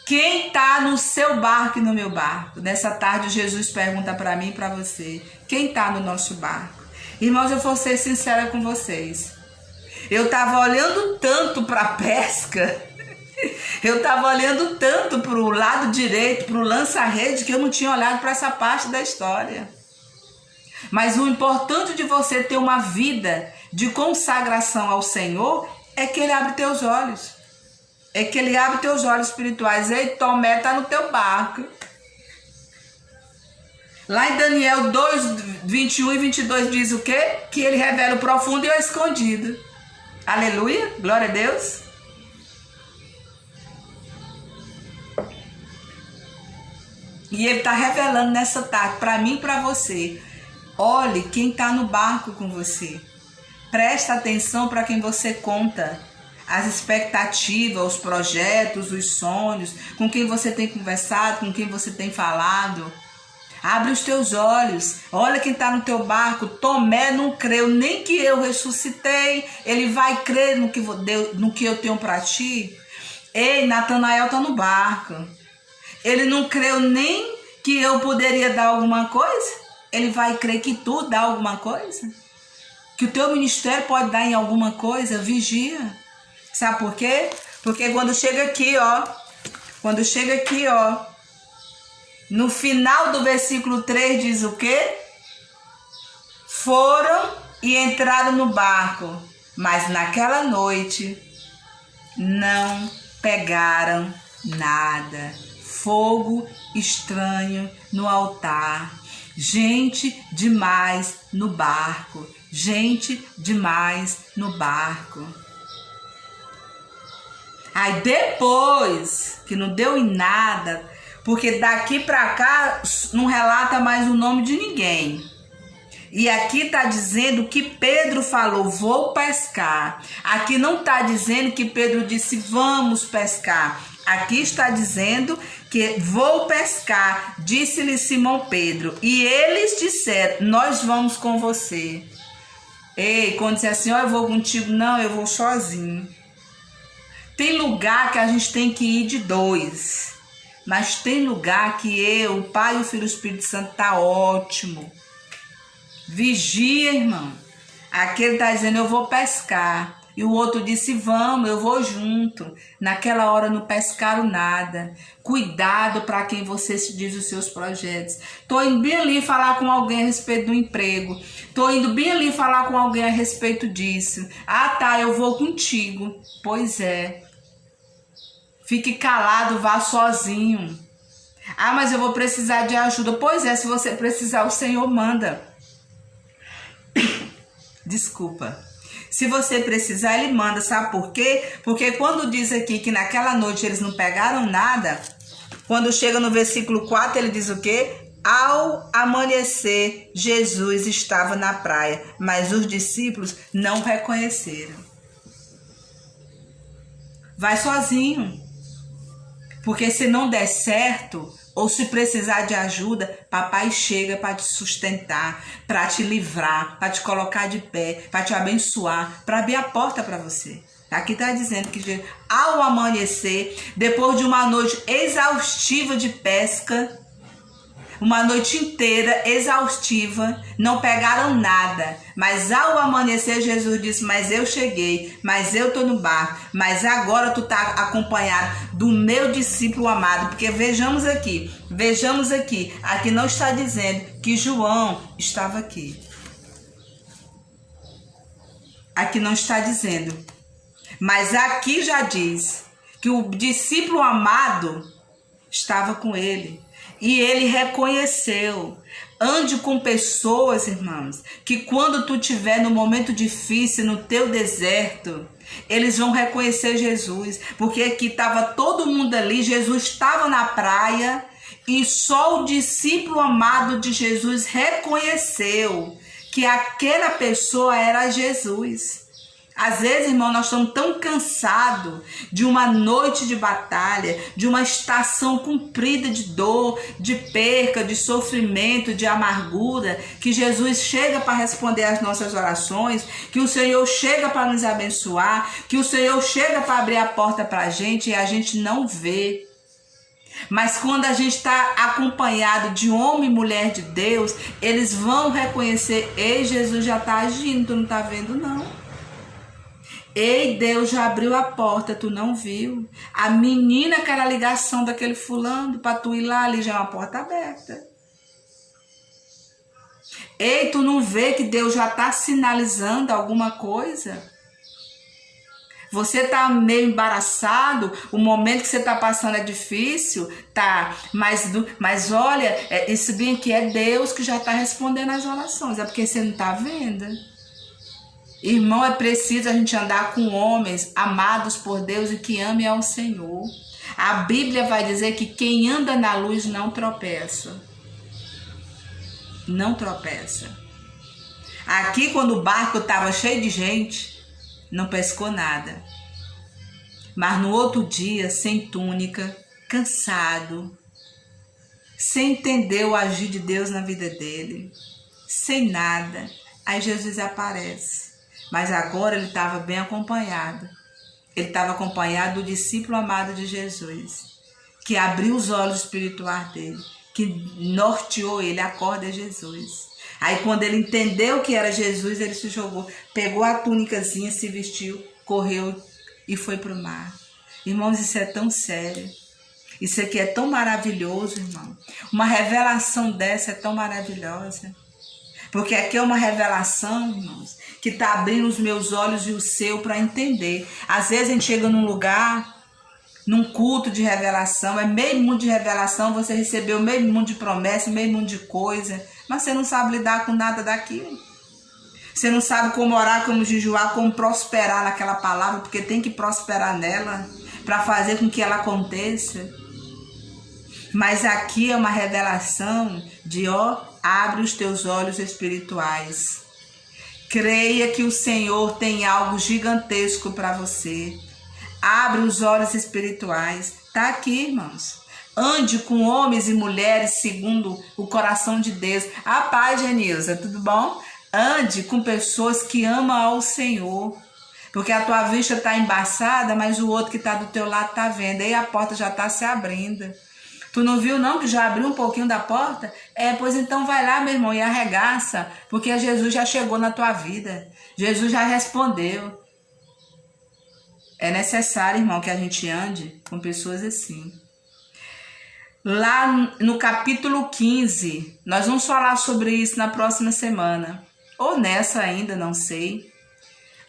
Quem está no seu barco e no meu barco? Nessa tarde Jesus pergunta para mim e para você. Quem está no nosso barco? Irmãos, eu vou ser sincera com vocês. Eu estava olhando tanto para a pesca, eu estava olhando tanto para o lado direito, para o lança-rede, que eu não tinha olhado para essa parte da história. Mas o importante de você ter uma vida de consagração ao Senhor é que Ele abre teus olhos. É que Ele abre teus olhos espirituais. Ei, Tomé está no teu barco. Lá em Daniel 2, 21 e 22 diz o quê? Que Ele revela o profundo e o escondido. Aleluia, glória a Deus. E Ele está revelando nessa tarde, para mim e para você. Olhe quem está no barco com você. Presta atenção para quem você conta. As expectativas, os projetos, os sonhos, com quem você tem conversado, com quem você tem falado. Abre os teus olhos, olha quem está no teu barco. Tomé não creu nem que eu ressuscitei, ele vai crer no que eu tenho para ti. Ei, Natanael está no barco, ele não creu nem que eu poderia dar alguma coisa, ele vai crer que tu dá alguma coisa, que o teu ministério pode dar em alguma coisa. Vigia. Sabe por quê? Porque quando chega aqui, ó, no final do versículo 3 diz o quê? Foram e entraram no barco, mas naquela noite não pegaram nada. Fogo estranho no altar. Gente demais no barco. Gente demais no barco. Aí depois que não deu em nada, porque daqui para cá não relata mais o nome de ninguém. E aqui está dizendo que Pedro falou, vou pescar. Aqui não está dizendo que Pedro disse, vamos pescar. Aqui está dizendo que vou pescar, disse-lhe Simão Pedro. E eles disseram, nós vamos com você. Ei, quando disser assim, eu vou contigo, não, eu vou sozinho. Tem lugar que a gente tem que ir de 2. Mas tem lugar que eu, o Pai, o Filho e o Espírito Santo tá ótimo. Vigia, irmão. Aquele tá dizendo, eu vou pescar. E o outro disse, vamos, eu vou junto. Naquela hora não pescaram nada. Cuidado para quem você se diz os seus projetos. Tô indo bem ali falar com alguém a respeito do emprego. Tô indo bem ali falar com alguém a respeito disso. Ah, tá, eu vou contigo. Pois é. Fique calado, vá sozinho. Ah, mas eu vou precisar de ajuda. Pois é, se você precisar, o Senhor manda. Desculpa. Se você precisar, Ele manda. Sabe por quê? Porque quando diz aqui que naquela noite eles não pegaram nada, quando chega no versículo 4, ele diz o quê? Ao amanhecer, Jesus estava na praia, mas os discípulos não reconheceram. Vai sozinho. Porque se não der certo, ou se precisar de ajuda, papai chega para te sustentar, para te livrar, para te colocar de pé, para te abençoar, para abrir a porta para você. Aqui está dizendo que ao amanhecer, depois de uma noite exaustiva de pesca, uma noite inteira exaustiva, não pegaram nada. Mas ao amanhecer, Jesus disse, mas eu cheguei, mas eu estou no barco, mas agora tu está acompanhado do meu discípulo amado. Porque vejamos aqui, aqui não está dizendo que João estava aqui. Aqui não está dizendo. Mas aqui já diz que o discípulo amado estava com ele. E ele reconheceu. Ande com pessoas, irmãos, que quando tu estiver no momento difícil, no teu deserto, eles vão reconhecer Jesus. Porque aqui estava todo mundo ali, Jesus estava na praia e só o discípulo amado de Jesus reconheceu que aquela pessoa era Jesus. Às vezes, irmão, nós estamos tão cansados de uma noite de batalha, de uma estação comprida de dor, de perca, de sofrimento, de amargura, que Jesus chega para responder às nossas orações, que o Senhor chega para nos abençoar, que o Senhor chega para abrir a porta para a gente e a gente não vê. Mas quando a gente está acompanhado de homem e mulher de Deus, eles vão reconhecer, ei, Jesus já está agindo, tu não está vendo não. Ei, Deus já abriu a porta, tu não viu? A menina que era a ligação daquele fulano, para tu ir lá, ali já é uma porta aberta. Ei, tu não vê que Deus já está sinalizando alguma coisa? Você está meio embaraçado, o momento que você está passando é difícil, tá? Mas olha, isso bem aqui é Deus que já está respondendo as orações, é porque você não está vendo. Irmão, é preciso a gente andar com homens amados por Deus e que amem ao Senhor. A Bíblia vai dizer que quem anda na luz não tropeça. Não tropeça. Aqui, quando o barco estava cheio de gente, não pescou nada. Mas no outro dia, sem túnica, cansado, sem entender o agir de Deus na vida dele, sem nada, aí Jesus aparece. Mas agora ele estava bem acompanhado. Ele estava acompanhado do discípulo amado de Jesus, que abriu os olhos espirituais dele, que norteou ele, a corda é Jesus. Aí quando ele entendeu que era Jesus, ele se jogou, pegou a túnicazinha, se vestiu, correu e foi para o mar. Irmãos, isso é tão sério. Isso aqui é tão maravilhoso, irmão. Uma revelação dessa é tão maravilhosa. Porque aqui é uma revelação, irmãos, que está abrindo os meus olhos e o seu para entender. Às vezes a gente chega num lugar, num culto de revelação, é meio mundo de revelação, você recebeu meio mundo de promessa, meio mundo de coisa, mas você não sabe lidar com nada daquilo. Você não sabe como orar, como jejuar, como prosperar naquela palavra, porque tem que prosperar nela para fazer com que ela aconteça. Mas aqui é uma revelação de, abre os teus olhos espirituais. Creia que o Senhor tem algo gigantesco para você. Abre os olhos espirituais. Está aqui, irmãos. Ande com homens e mulheres segundo o coração de Deus. A paz, Genilza, tudo bom? Ande com pessoas que amam ao Senhor. Porque a tua vista está embaçada, mas o outro que está do teu lado está vendo. Aí a porta já está se abrindo. Tu não viu não que já abriu um pouquinho da porta? Pois então vai lá, meu irmão, e arregaça, porque Jesus já chegou na tua vida. Jesus já respondeu. É necessário, irmão, que a gente ande com pessoas assim. Lá no capítulo 15, nós vamos falar sobre isso na próxima semana. Ou nessa ainda, não sei.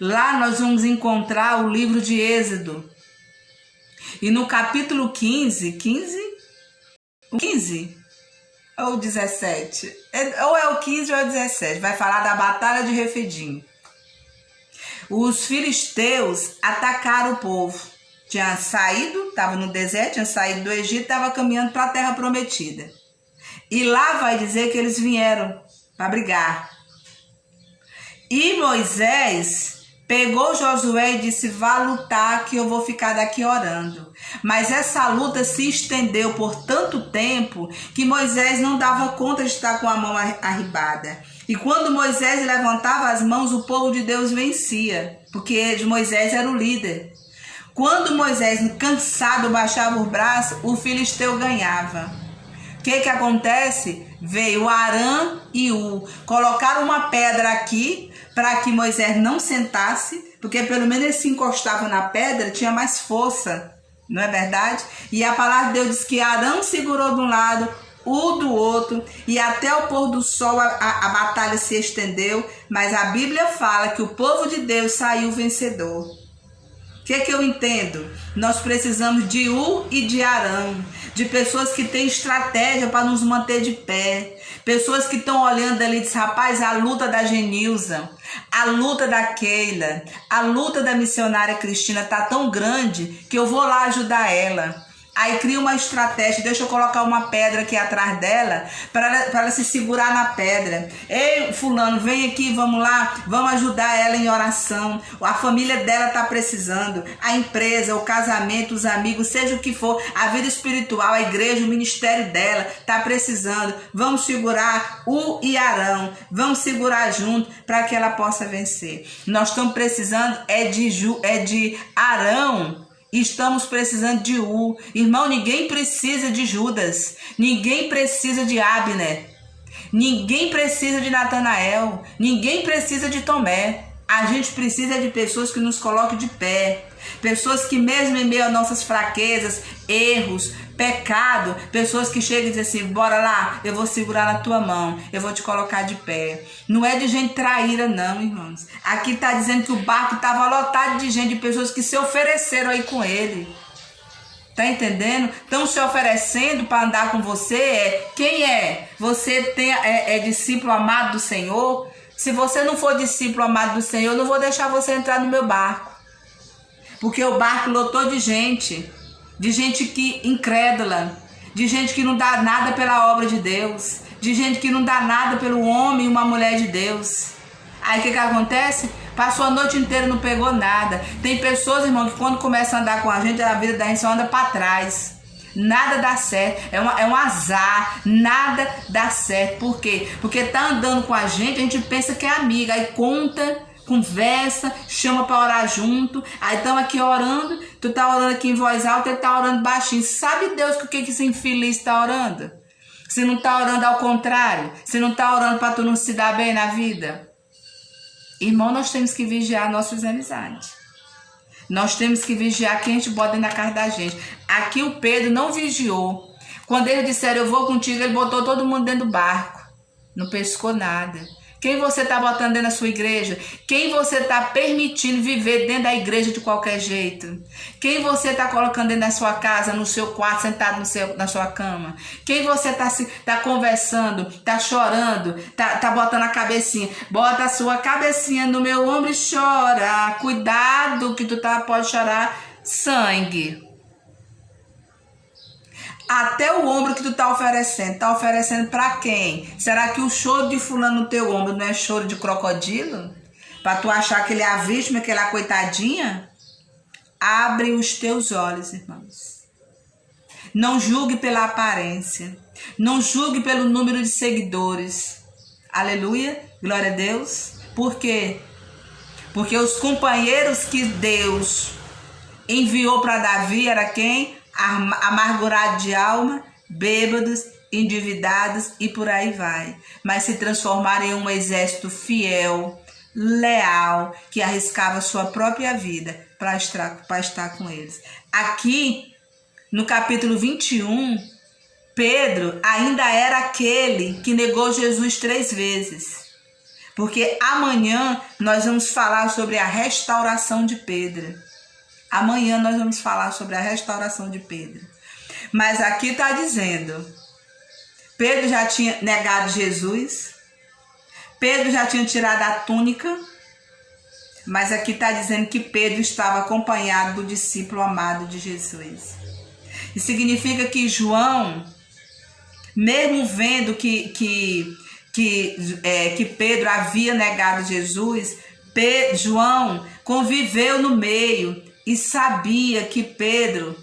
Lá nós vamos encontrar o livro de Êxodo. E no capítulo 15 ou 17? Ou é o 15 ou é o 17. Vai falar da batalha de Refidim. Os filisteus atacaram o povo. Tinha saído, estava no deserto, tinha saído do Egito, estava caminhando para a terra prometida. E lá vai dizer que eles vieram para brigar. E Moisés Pegou Josué e disse: vá lutar que eu vou ficar daqui orando. Mas essa luta se estendeu por tanto tempo que Moisés não dava conta de estar com a mão arribada. E quando Moisés levantava as mãos, o povo de Deus vencia, porque Moisés era o líder. Quando Moisés, cansado, baixava o braço, o filisteu ganhava. O que acontece? Veio Arã e U. Colocaram uma pedra aqui para que Moisés não sentasse, porque pelo menos ele se encostava na pedra, tinha mais força, não é verdade? E a palavra de Deus diz que Arã segurou de um lado, U do outro, e até o pôr do sol a batalha se estendeu, mas a Bíblia fala que o povo de Deus saiu vencedor. O que eu entendo? Nós precisamos de U e de Arão, de pessoas que têm estratégia para nos manter de pé, pessoas que estão olhando ali e dizem: rapaz, a luta da Genilza, a luta da Keila, a luta da missionária Cristina está tão grande que eu vou lá ajudar ela. Aí cria uma estratégia: deixa eu colocar uma pedra aqui atrás dela para ela se segurar na pedra. Ei, fulano, vem aqui, vamos lá, vamos ajudar ela em oração. A família dela está precisando, a empresa, o casamento, os amigos, seja o que for, a vida espiritual, a igreja, o ministério dela está precisando. Vamos segurar U e Arão, vamos segurar junto para que ela possa vencer. Nós estamos precisando de Arão. Estamos precisando de U. Irmão, ninguém precisa de Judas. Ninguém precisa de Abner. Ninguém precisa de Natanael. Ninguém precisa de Tomé. A gente precisa de pessoas que nos coloquem de pé. Pessoas que mesmo em meio a nossas fraquezas, erros, pecado, pessoas que chegam e dizem assim: bora lá, eu vou segurar na tua mão, eu vou te colocar de pé. Não é de gente traíra não, irmãos. Aqui está dizendo que o barco estava lotado de gente, de pessoas que se ofereceram aí com ele. Tá entendendo? Estão se oferecendo para andar com você. Quem é? Você é discípulo amado do Senhor? Se você não for discípulo amado do Senhor, eu não vou deixar você entrar no meu barco. Porque o barco lotou de gente que incrédula, de gente que não dá nada pela obra de Deus, de gente que não dá nada pelo homem e uma mulher de Deus. Aí o que acontece? Passou a noite inteira e não pegou nada. Tem pessoas, irmão, que quando começam a andar com a vida da gente só anda para trás. Nada dá certo, é um azar, nada dá certo. Por quê? Porque tá andando com a gente pensa que é amiga, aí conversa, chama para orar junto. Aí estamos aqui orando, tu tá orando aqui em voz alta, ele tá orando baixinho. Sabe Deus o que esse infeliz está orando? Se não tá orando ao contrário, se não tá orando para tu não se dar bem na vida. Irmão, nós temos que vigiar nossas amizades. Nós temos que vigiar quem a gente bota na casa da gente. Aqui o Pedro não vigiou. Quando eles disseram: eu vou contigo, ele botou todo mundo dentro do barco. Não pescou nada. Quem você está botando dentro da sua igreja? Quem você está permitindo viver dentro da igreja de qualquer jeito? Quem você está colocando dentro da sua casa, no seu quarto, sentado na sua cama? Quem você está conversando, está chorando, tá botando a cabecinha? Bota a sua cabecinha no meu ombro e chora. Cuidado que tu pode chorar sangue. Até o ombro que tu tá oferecendo para quem? Será que o choro de fulano no teu ombro não é choro de crocodilo? Para tu achar que ele é a vítima, que ele é a coitadinha? Abre os teus olhos, irmãos. Não julgue pela aparência. Não julgue pelo número de seguidores. Aleluia, glória a Deus. Por quê? Porque os companheiros que Deus enviou para Davi era quem? Amargurados de alma, bêbados, endividados e por aí vai. Mas se transformaram em um exército fiel, leal, que arriscava sua própria vida para estar com eles. Aqui, no capítulo 21, Pedro ainda era aquele que negou Jesus 3 vezes. Porque amanhã nós vamos falar sobre a restauração de Pedro. Amanhã nós vamos falar sobre a restauração de Pedro. Mas aqui está dizendo: Pedro já tinha negado Jesus. Pedro já tinha tirado a túnica. Mas aqui está dizendo que Pedro estava acompanhado do discípulo amado de Jesus. E significa que João, mesmo vendo que Pedro havia negado Jesus, João conviveu no meio e sabia que Pedro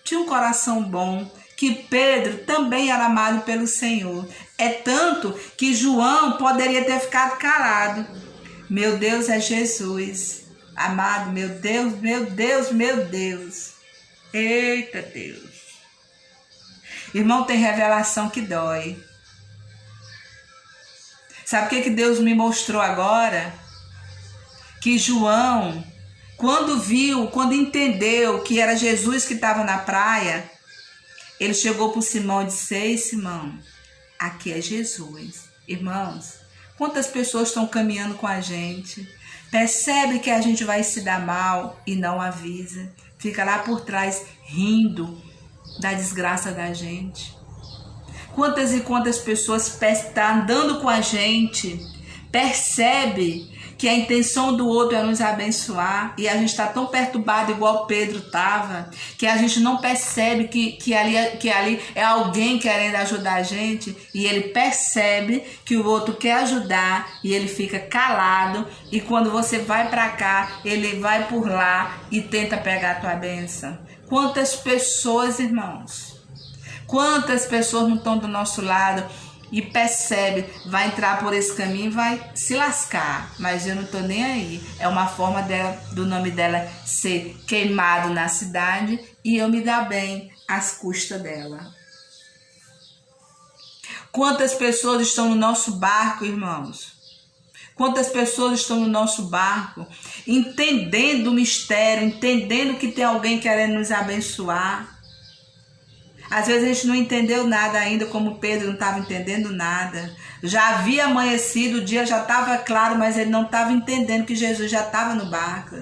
tinha um coração bom, que Pedro também era amado pelo Senhor. É tanto que João poderia ter ficado calado. Meu Deus é Jesus. Amado, meu Deus, meu Deus, meu Deus. Eita Deus. Irmão, tem revelação que dói. Sabe o que Deus me mostrou agora? Que João, quando entendeu que era Jesus que estava na praia, ele chegou para o Simão e disse: ei, Simão, aqui é Jesus. Irmãos, quantas pessoas estão caminhando com a gente, percebe que a gente vai se dar mal e não avisa, fica lá por trás rindo da desgraça da gente. Quantas e quantas pessoas estão andando com a gente, percebe que a intenção do outro é nos abençoar e a gente está tão perturbado igual Pedro estava, que a gente não percebe que ali é alguém querendo ajudar a gente, e ele percebe que o outro quer ajudar e ele fica calado, e quando você vai para cá, ele vai por lá e tenta pegar a tua bênção. Quantas pessoas, irmãos, quantas pessoas não estão do nosso lado e percebe, vai entrar por esse caminho e vai se lascar, mas eu não tô nem aí. É uma forma dela, do nome dela ser queimado na cidade e eu me dar bem às custas dela. Quantas pessoas estão no nosso barco, irmãos? Quantas pessoas estão no nosso barco, entendendo o mistério, entendendo que tem alguém querendo nos abençoar. Às vezes a gente não entendeu nada ainda, como Pedro não estava entendendo nada. Já havia amanhecido, o dia já estava claro, mas ele não estava entendendo que Jesus já estava no barco.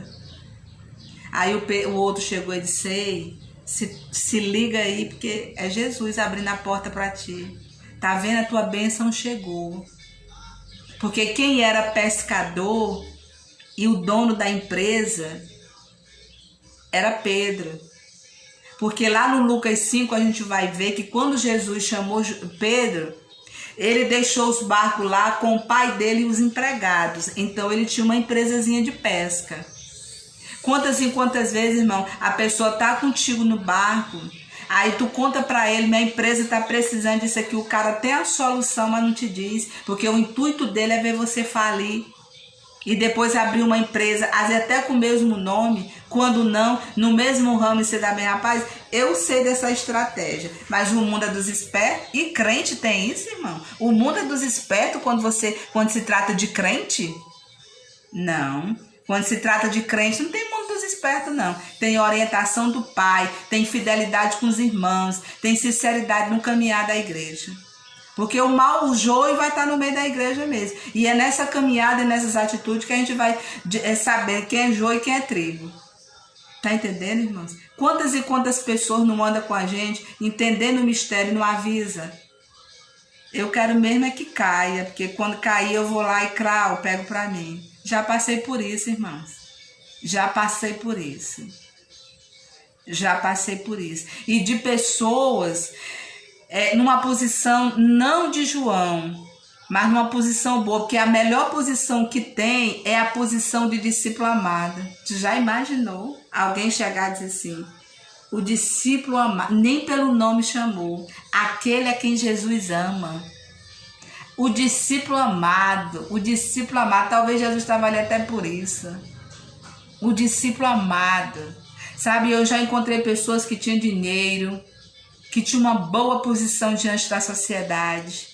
Aí o outro chegou e disse: ei, se liga aí, porque é Jesus abrindo a porta para ti. Tá vendo? A tua bênção chegou. Porque quem era pescador e o dono da empresa era Pedro. Porque lá no Lucas 5 a gente vai ver que quando Jesus chamou Pedro, ele deixou os barcos lá com o pai dele e os empregados. Então ele tinha uma empresazinha de pesca. Quantas e quantas vezes, irmão, a pessoa tá contigo no barco, aí tu conta para ele: minha empresa tá precisando disso aqui, o cara tem a solução, mas não te diz, porque o intuito dele é ver você falir. E depois abrir uma empresa, às vezes até com o mesmo nome, quando não, no mesmo ramo e você dá bem. Rapaz, eu sei dessa estratégia, mas o mundo é dos espertos, e crente tem isso, irmão. O mundo é dos espertos quando se trata de crente? Não. Quando se trata de crente, não tem mundo dos espertos, não. Tem orientação do pai, tem fidelidade com os irmãos, tem sinceridade no caminhar da igreja. Porque o mal, o joio vai estar no meio da igreja mesmo. E é nessa caminhada e nessas atitudes que a gente vai saber quem é joio e quem é trigo. Tá entendendo, irmãos? Quantas e quantas pessoas não andam com a gente, entendendo o mistério e não avisa? Eu quero mesmo é que caia, porque quando cair eu vou lá e pego para mim. Já passei por isso, irmãos. Já passei por isso. Já passei por isso. E de pessoas... numa posição não de João, mas numa posição boa, porque a melhor posição que tem é a posição de discípulo amado. Tu já imaginou alguém chegar e dizer assim: o discípulo amado, nem pelo nome chamou, aquele a quem Jesus ama. O discípulo amado, talvez Jesus estava ali até por isso. O discípulo amado, sabe, eu já encontrei pessoas que tinham dinheiro, que tinha uma boa posição diante da sociedade,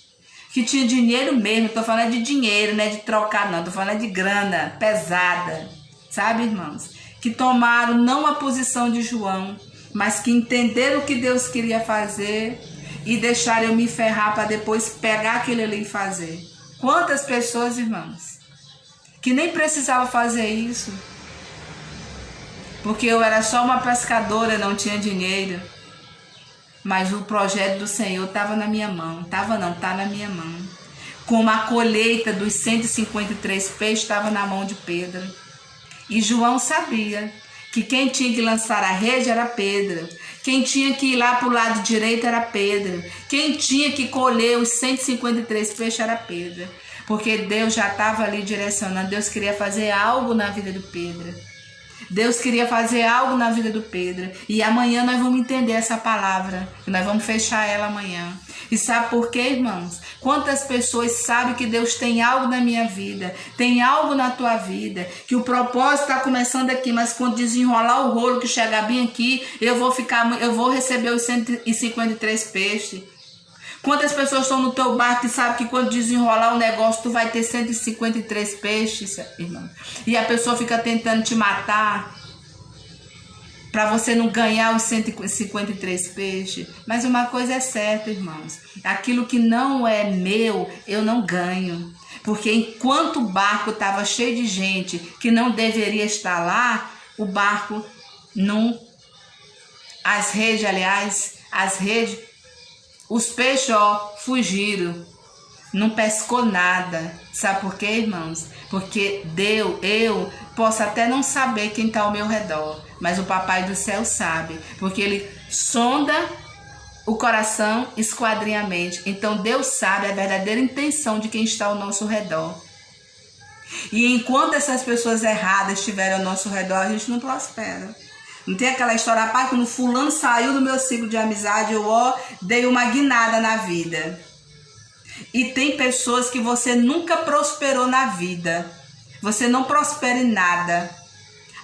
que tinha dinheiro mesmo. Estou falando de dinheiro, não é de trocar não, estou falando de grana pesada, sabe, irmãos? Que tomaram não a posição de João, mas que entenderam o que Deus queria fazer e deixaram eu me ferrar para depois pegar aquele ali e fazer. Quantas pessoas, irmãos, que nem precisava fazer isso, porque eu era só uma pescadora, não tinha dinheiro. Mas o projeto do Senhor estava na minha mão. Estava não, está na minha mão. Como a colheita dos 153 peixes estava na mão de Pedro. E João sabia que quem tinha que lançar a rede era Pedro. Quem tinha que ir lá para o lado direito era Pedro. Quem tinha que colher os 153 peixes era Pedro. Porque Deus já estava ali direcionando. Deus queria fazer algo na vida do Pedro. Deus queria fazer algo na vida do Pedro. E amanhã nós vamos entender essa palavra. Nós vamos fechar ela amanhã. E sabe por quê, irmãos? Quantas pessoas sabem que Deus tem algo na minha vida, tem algo na tua vida, que o propósito está começando aqui, mas quando desenrolar o rolo que chegar bem aqui, eu vou receber os 153 peixes. Quantas pessoas estão no teu barco e sabem que quando desenrolar o negócio, tu vai ter 153 peixes, irmão? E a pessoa fica tentando te matar para você não ganhar os 153 peixes. Mas uma coisa é certa, irmãos. Aquilo que não é meu, eu não ganho. Porque enquanto o barco estava cheio de gente que não deveria estar lá, o barco não... As redes, os peixes, fugiram. Não pescou nada. Sabe por quê, irmãos? Porque eu posso até não saber quem está ao meu redor, mas o Papai do Céu sabe, porque Ele sonda o coração, esquadrinha a mente. Então Deus sabe a verdadeira intenção de quem está ao nosso redor. E enquanto essas pessoas erradas estiverem ao nosso redor, a gente não prospera. Não tem aquela história, rapaz, quando fulano saiu do meu ciclo de amizade, eu dei uma guinada na vida. E tem pessoas que você nunca prosperou na vida. Você não prospera em nada.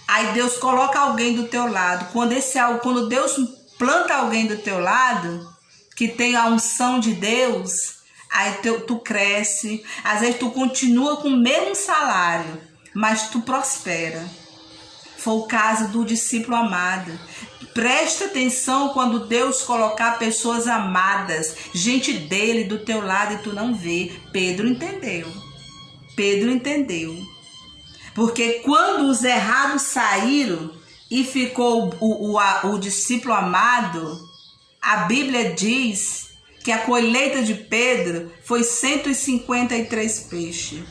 Aí Deus coloca alguém do teu lado. Quando Deus planta alguém do teu lado, que tem a unção de Deus, aí tu cresce. Às vezes tu continua com o mesmo salário, mas tu prospera. Foi o caso do discípulo amado. Presta atenção quando Deus colocar pessoas amadas, gente dele do teu lado e tu não vê. Pedro entendeu. Porque quando os errados saíram e ficou o discípulo amado, a Bíblia diz que a colheita de Pedro foi 153 peixes.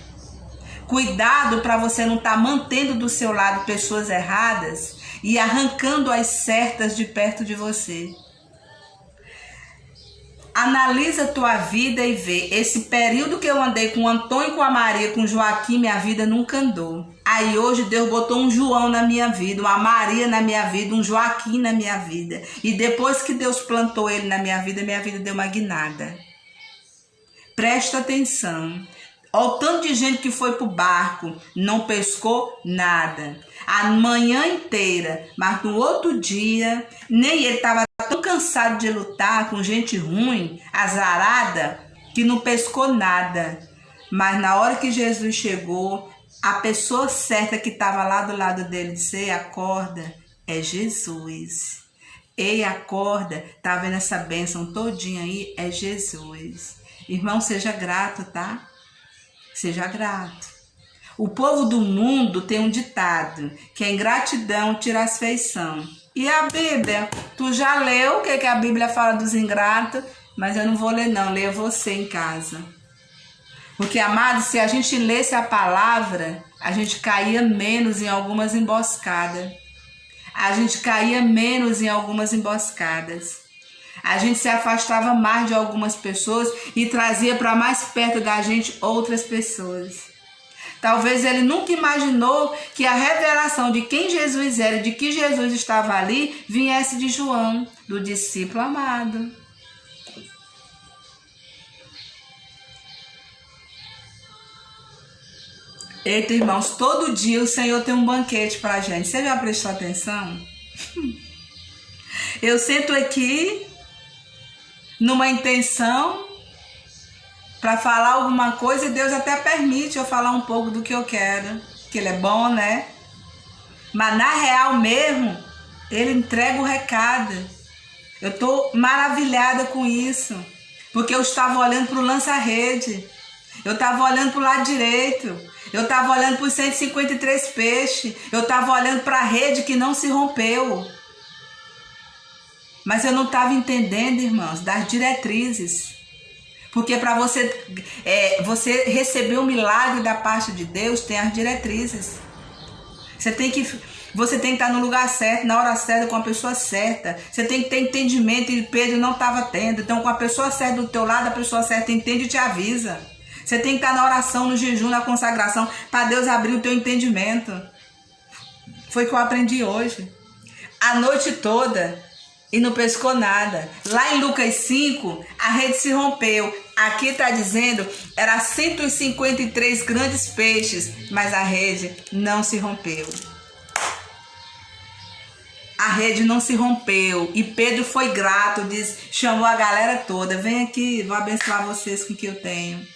Cuidado para você não estar mantendo do seu lado pessoas erradas e arrancando as certas de perto de você. Analisa a tua vida e vê. Esse período que eu andei com o Antônio, com a Maria, com o Joaquim, minha vida nunca andou. Aí hoje Deus botou um João na minha vida, uma Maria na minha vida, um Joaquim na minha vida. E depois que Deus plantou ele na minha vida deu uma guinada. Presta atenção. Olha o tanto de gente que foi pro barco, não pescou nada. A manhã inteira, mas no outro dia, nem ele estava tão cansado de lutar com gente ruim, azarada, que não pescou nada. Mas na hora que Jesus chegou, a pessoa certa que estava lá do lado dele disse: ei, acorda, é Jesus. Ei, acorda, tá vendo essa bênção todinha aí? É Jesus. Irmão, seja grato, tá? Seja grato. O povo do mundo tem um ditado, que a ingratidão tira as feição. E a Bíblia? Tu já leu o que a Bíblia fala dos ingratos? Mas eu não vou ler não, leia você em casa. Porque, amado, se a gente lesse a palavra, a gente caía menos em algumas emboscadas. A gente se afastava mais de algumas pessoas e trazia para mais perto da gente outras pessoas. Talvez ele nunca imaginou que a revelação de quem Jesus era, de que Jesus estava ali, viesse de João, do discípulo amado. Eita, irmãos, todo dia o Senhor tem um banquete para a gente. Você já prestou atenção? Eu sento aqui numa intenção para falar alguma coisa e Deus até permite eu falar um pouco do que eu quero, que Ele é bom, né? Mas na real mesmo, Ele entrega o recado. Eu estou maravilhada com isso, porque eu estava olhando para o lança-rede, eu estava olhando para o lado direito, eu estava olhando para os 153 peixes, eu estava olhando para a rede que não se rompeu. Mas eu não estava entendendo, irmãos, das diretrizes. Porque para você receber um milagre da parte de Deus, tem as diretrizes. Você tem que estar no lugar certo, na hora certa, com a pessoa certa. Você tem que ter entendimento, e Pedro não estava tendo. Então, com a pessoa certa do teu lado, a pessoa certa entende e te avisa. Você tem que estar na oração, no jejum, na consagração, para Deus abrir o teu entendimento. Foi o que eu aprendi hoje. A noite toda e não pescou nada. Lá em Lucas 5, a rede se rompeu. Aqui está dizendo, era 153 grandes peixes, mas a rede não se rompeu. A rede não se rompeu. E Pedro foi grato, chamou a galera toda. Vem aqui, vou abençoar vocês com o que eu tenho.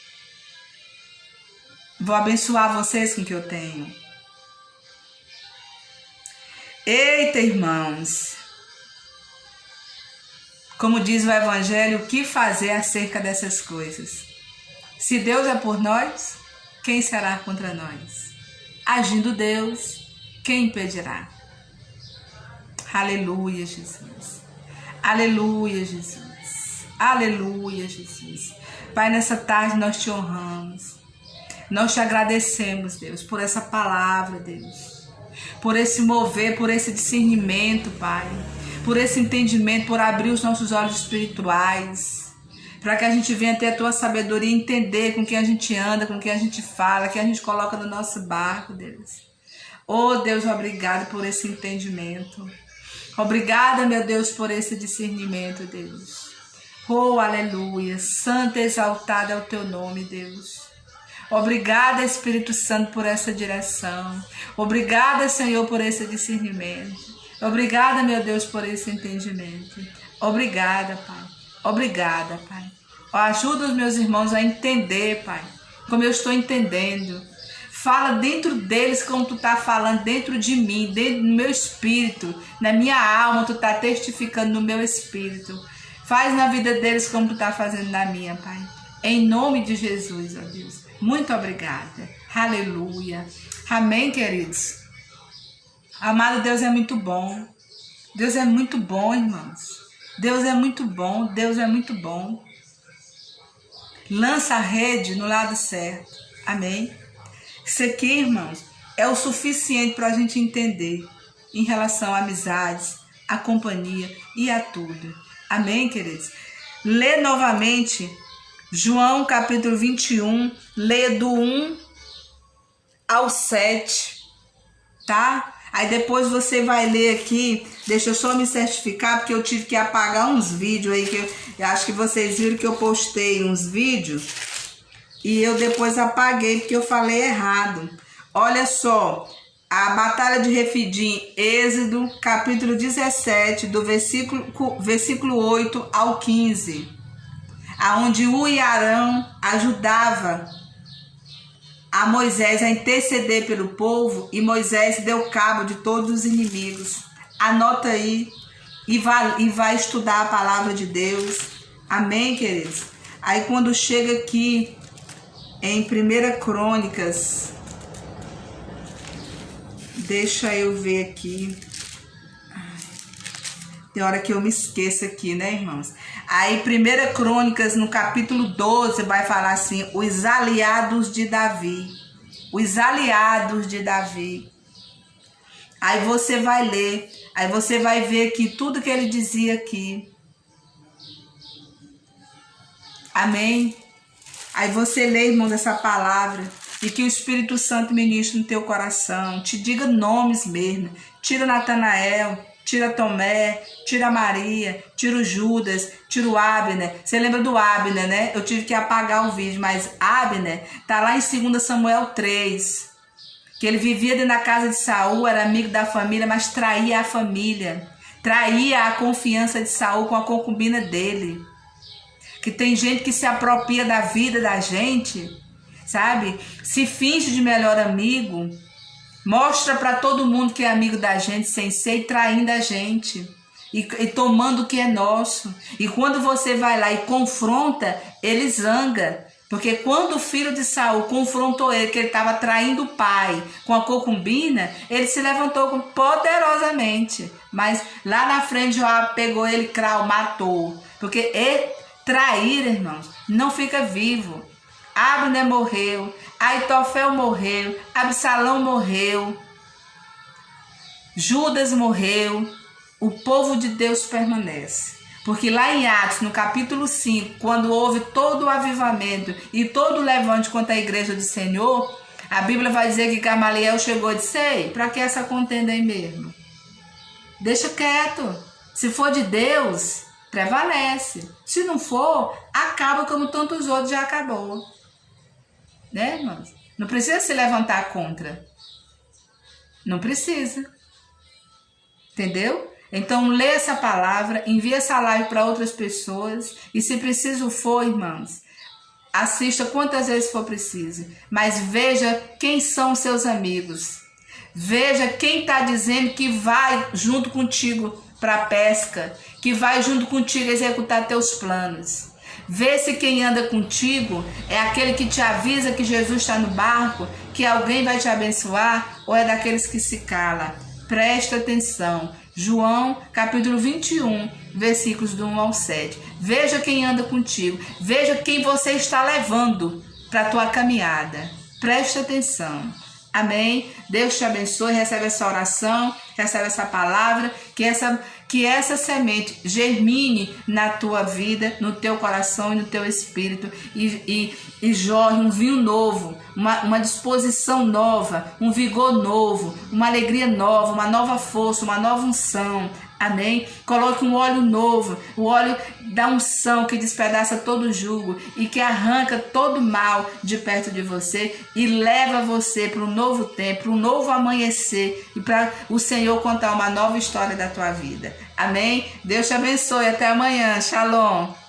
Vou abençoar vocês com o que eu tenho. Eita, irmãos. Como diz o Evangelho, o que fazer acerca dessas coisas? Se Deus é por nós, quem será contra nós? Agindo Deus, quem impedirá? Aleluia, Jesus. Aleluia, Jesus. Aleluia, Jesus. Pai, nessa tarde nós te honramos. Nós te agradecemos, Deus, por essa palavra, Deus. Por esse mover, por esse discernimento, Pai. Por esse entendimento, por abrir os nossos olhos espirituais. Para que a gente venha ter a tua sabedoria e entender com quem a gente anda, com quem a gente fala, que a gente coloca no nosso barco, Deus. Oh, Deus, obrigado por esse entendimento. Obrigada, meu Deus, por esse discernimento, Deus. Oh, aleluia. Santo e exaltado é o teu nome, Deus. Obrigada, Espírito Santo, por essa direção. Obrigada, Senhor, por esse discernimento. Obrigada, meu Deus, por esse entendimento. Obrigada, Pai. Obrigada, Pai. Ajuda os meus irmãos a entender, Pai, como eu estou entendendo. Fala dentro deles como tu está falando dentro de mim, dentro do meu espírito, na minha alma, tu está testificando no meu espírito. Faz na vida deles como tu está fazendo na minha, Pai. Em nome de Jesus, ó Deus. Muito obrigada. Aleluia. Amém, queridos. Amado, Deus é muito bom. Deus é muito bom, irmãos. Deus é muito bom. Deus é muito bom. Lança a rede no lado certo. Amém. Isso aqui, irmãos, é o suficiente para a gente entender em relação a amizades, a companhia e a tudo. Amém, queridos? Lê novamente João capítulo 21, lê do 1 ao 7, tá? Aí depois você vai ler aqui, deixa eu só me certificar, porque eu tive que apagar uns vídeos aí, que eu acho que vocês viram que eu postei uns vídeos, e eu depois apaguei porque eu falei errado. Olha só, a Batalha de Refidim, Êxodo, capítulo 17, do versículo 8 ao 15. Aonde U e Arão ajudava a Moisés a interceder pelo povo, e Moisés deu cabo de todos os inimigos. Anota aí e vai estudar a palavra de Deus. Amém, queridos? Aí quando chega aqui em 1 Crônicas, deixa eu ver aqui. Tem hora que eu me esqueço aqui, né, irmãos? Aí 1 Crônicas, no capítulo 12, vai falar assim, os aliados de Davi. Os aliados de Davi. Aí você vai ler, aí você vai ver aqui tudo que ele dizia aqui. Amém? Aí você lê, irmão, dessa palavra, e que o Espírito Santo ministre no teu coração, te diga nomes mesmo. Tira Natanael, tira Tomé, tira Maria, tira o Judas, tira o Abner. Você lembra do Abner, né? Eu tive que apagar o vídeo, mas Abner tá lá em 2 Samuel 3. Que ele vivia dentro da casa de Saul, era amigo da família, mas traía a família. Traía a confiança de Saul com a concubina dele. Que tem gente que se apropria da vida da gente, sabe? Se finge de melhor amigo. Mostra para todo mundo que é amigo da gente sem ser, e traindo a gente. E tomando o que é nosso. E quando você vai lá e confronta, ele zanga. Porque quando o filho de Saul confrontou ele, que ele estava traindo o pai com a concubina, ele se levantou poderosamente. Mas lá na frente Joabe pegou ele, matou. Porque trair, irmãos, não fica vivo. Abner morreu, Aitofel morreu, Absalão morreu, Judas morreu, o povo de Deus permanece. Porque lá em Atos, no capítulo 5, quando houve todo o avivamento e todo o levante contra a igreja do Senhor, A Bíblia vai dizer que Gamaliel chegou e disse: ei, para que essa contenda aí mesmo? Deixa quieto. Se for de Deus, prevalece. Se não for, acaba como tantos outros já acabou. Né, irmãos? Não precisa se levantar contra. Não precisa. Entendeu? Então, lê essa palavra, envia essa live para outras pessoas. E se preciso for, irmãos, assista quantas vezes for preciso. Mas veja quem são os seus amigos. Veja quem está dizendo que vai junto contigo para a pesca, que vai junto contigo executar teus planos. Vê se quem anda contigo é aquele que te avisa que Jesus está no barco, que alguém vai te abençoar, ou é daqueles que se cala. Presta atenção. João capítulo 21, versículos do 1 ao 7. Veja quem anda contigo. Veja quem você está levando para a tua caminhada. Presta atenção. Amém? Deus te abençoe, recebe essa oração, recebe essa palavra, que essa semente germine na tua vida, no teu coração e no teu espírito e jorre um vinho novo, uma disposição nova, um vigor novo, uma alegria nova, uma nova força, uma nova unção. Amém? Coloque um óleo novo, o óleo da unção que despedaça todo jugo e que arranca todo mal de perto de você e leva você para um novo tempo, para um novo amanhecer e para o Senhor contar uma nova história da tua vida. Amém? Deus te abençoe. Até amanhã. Shalom.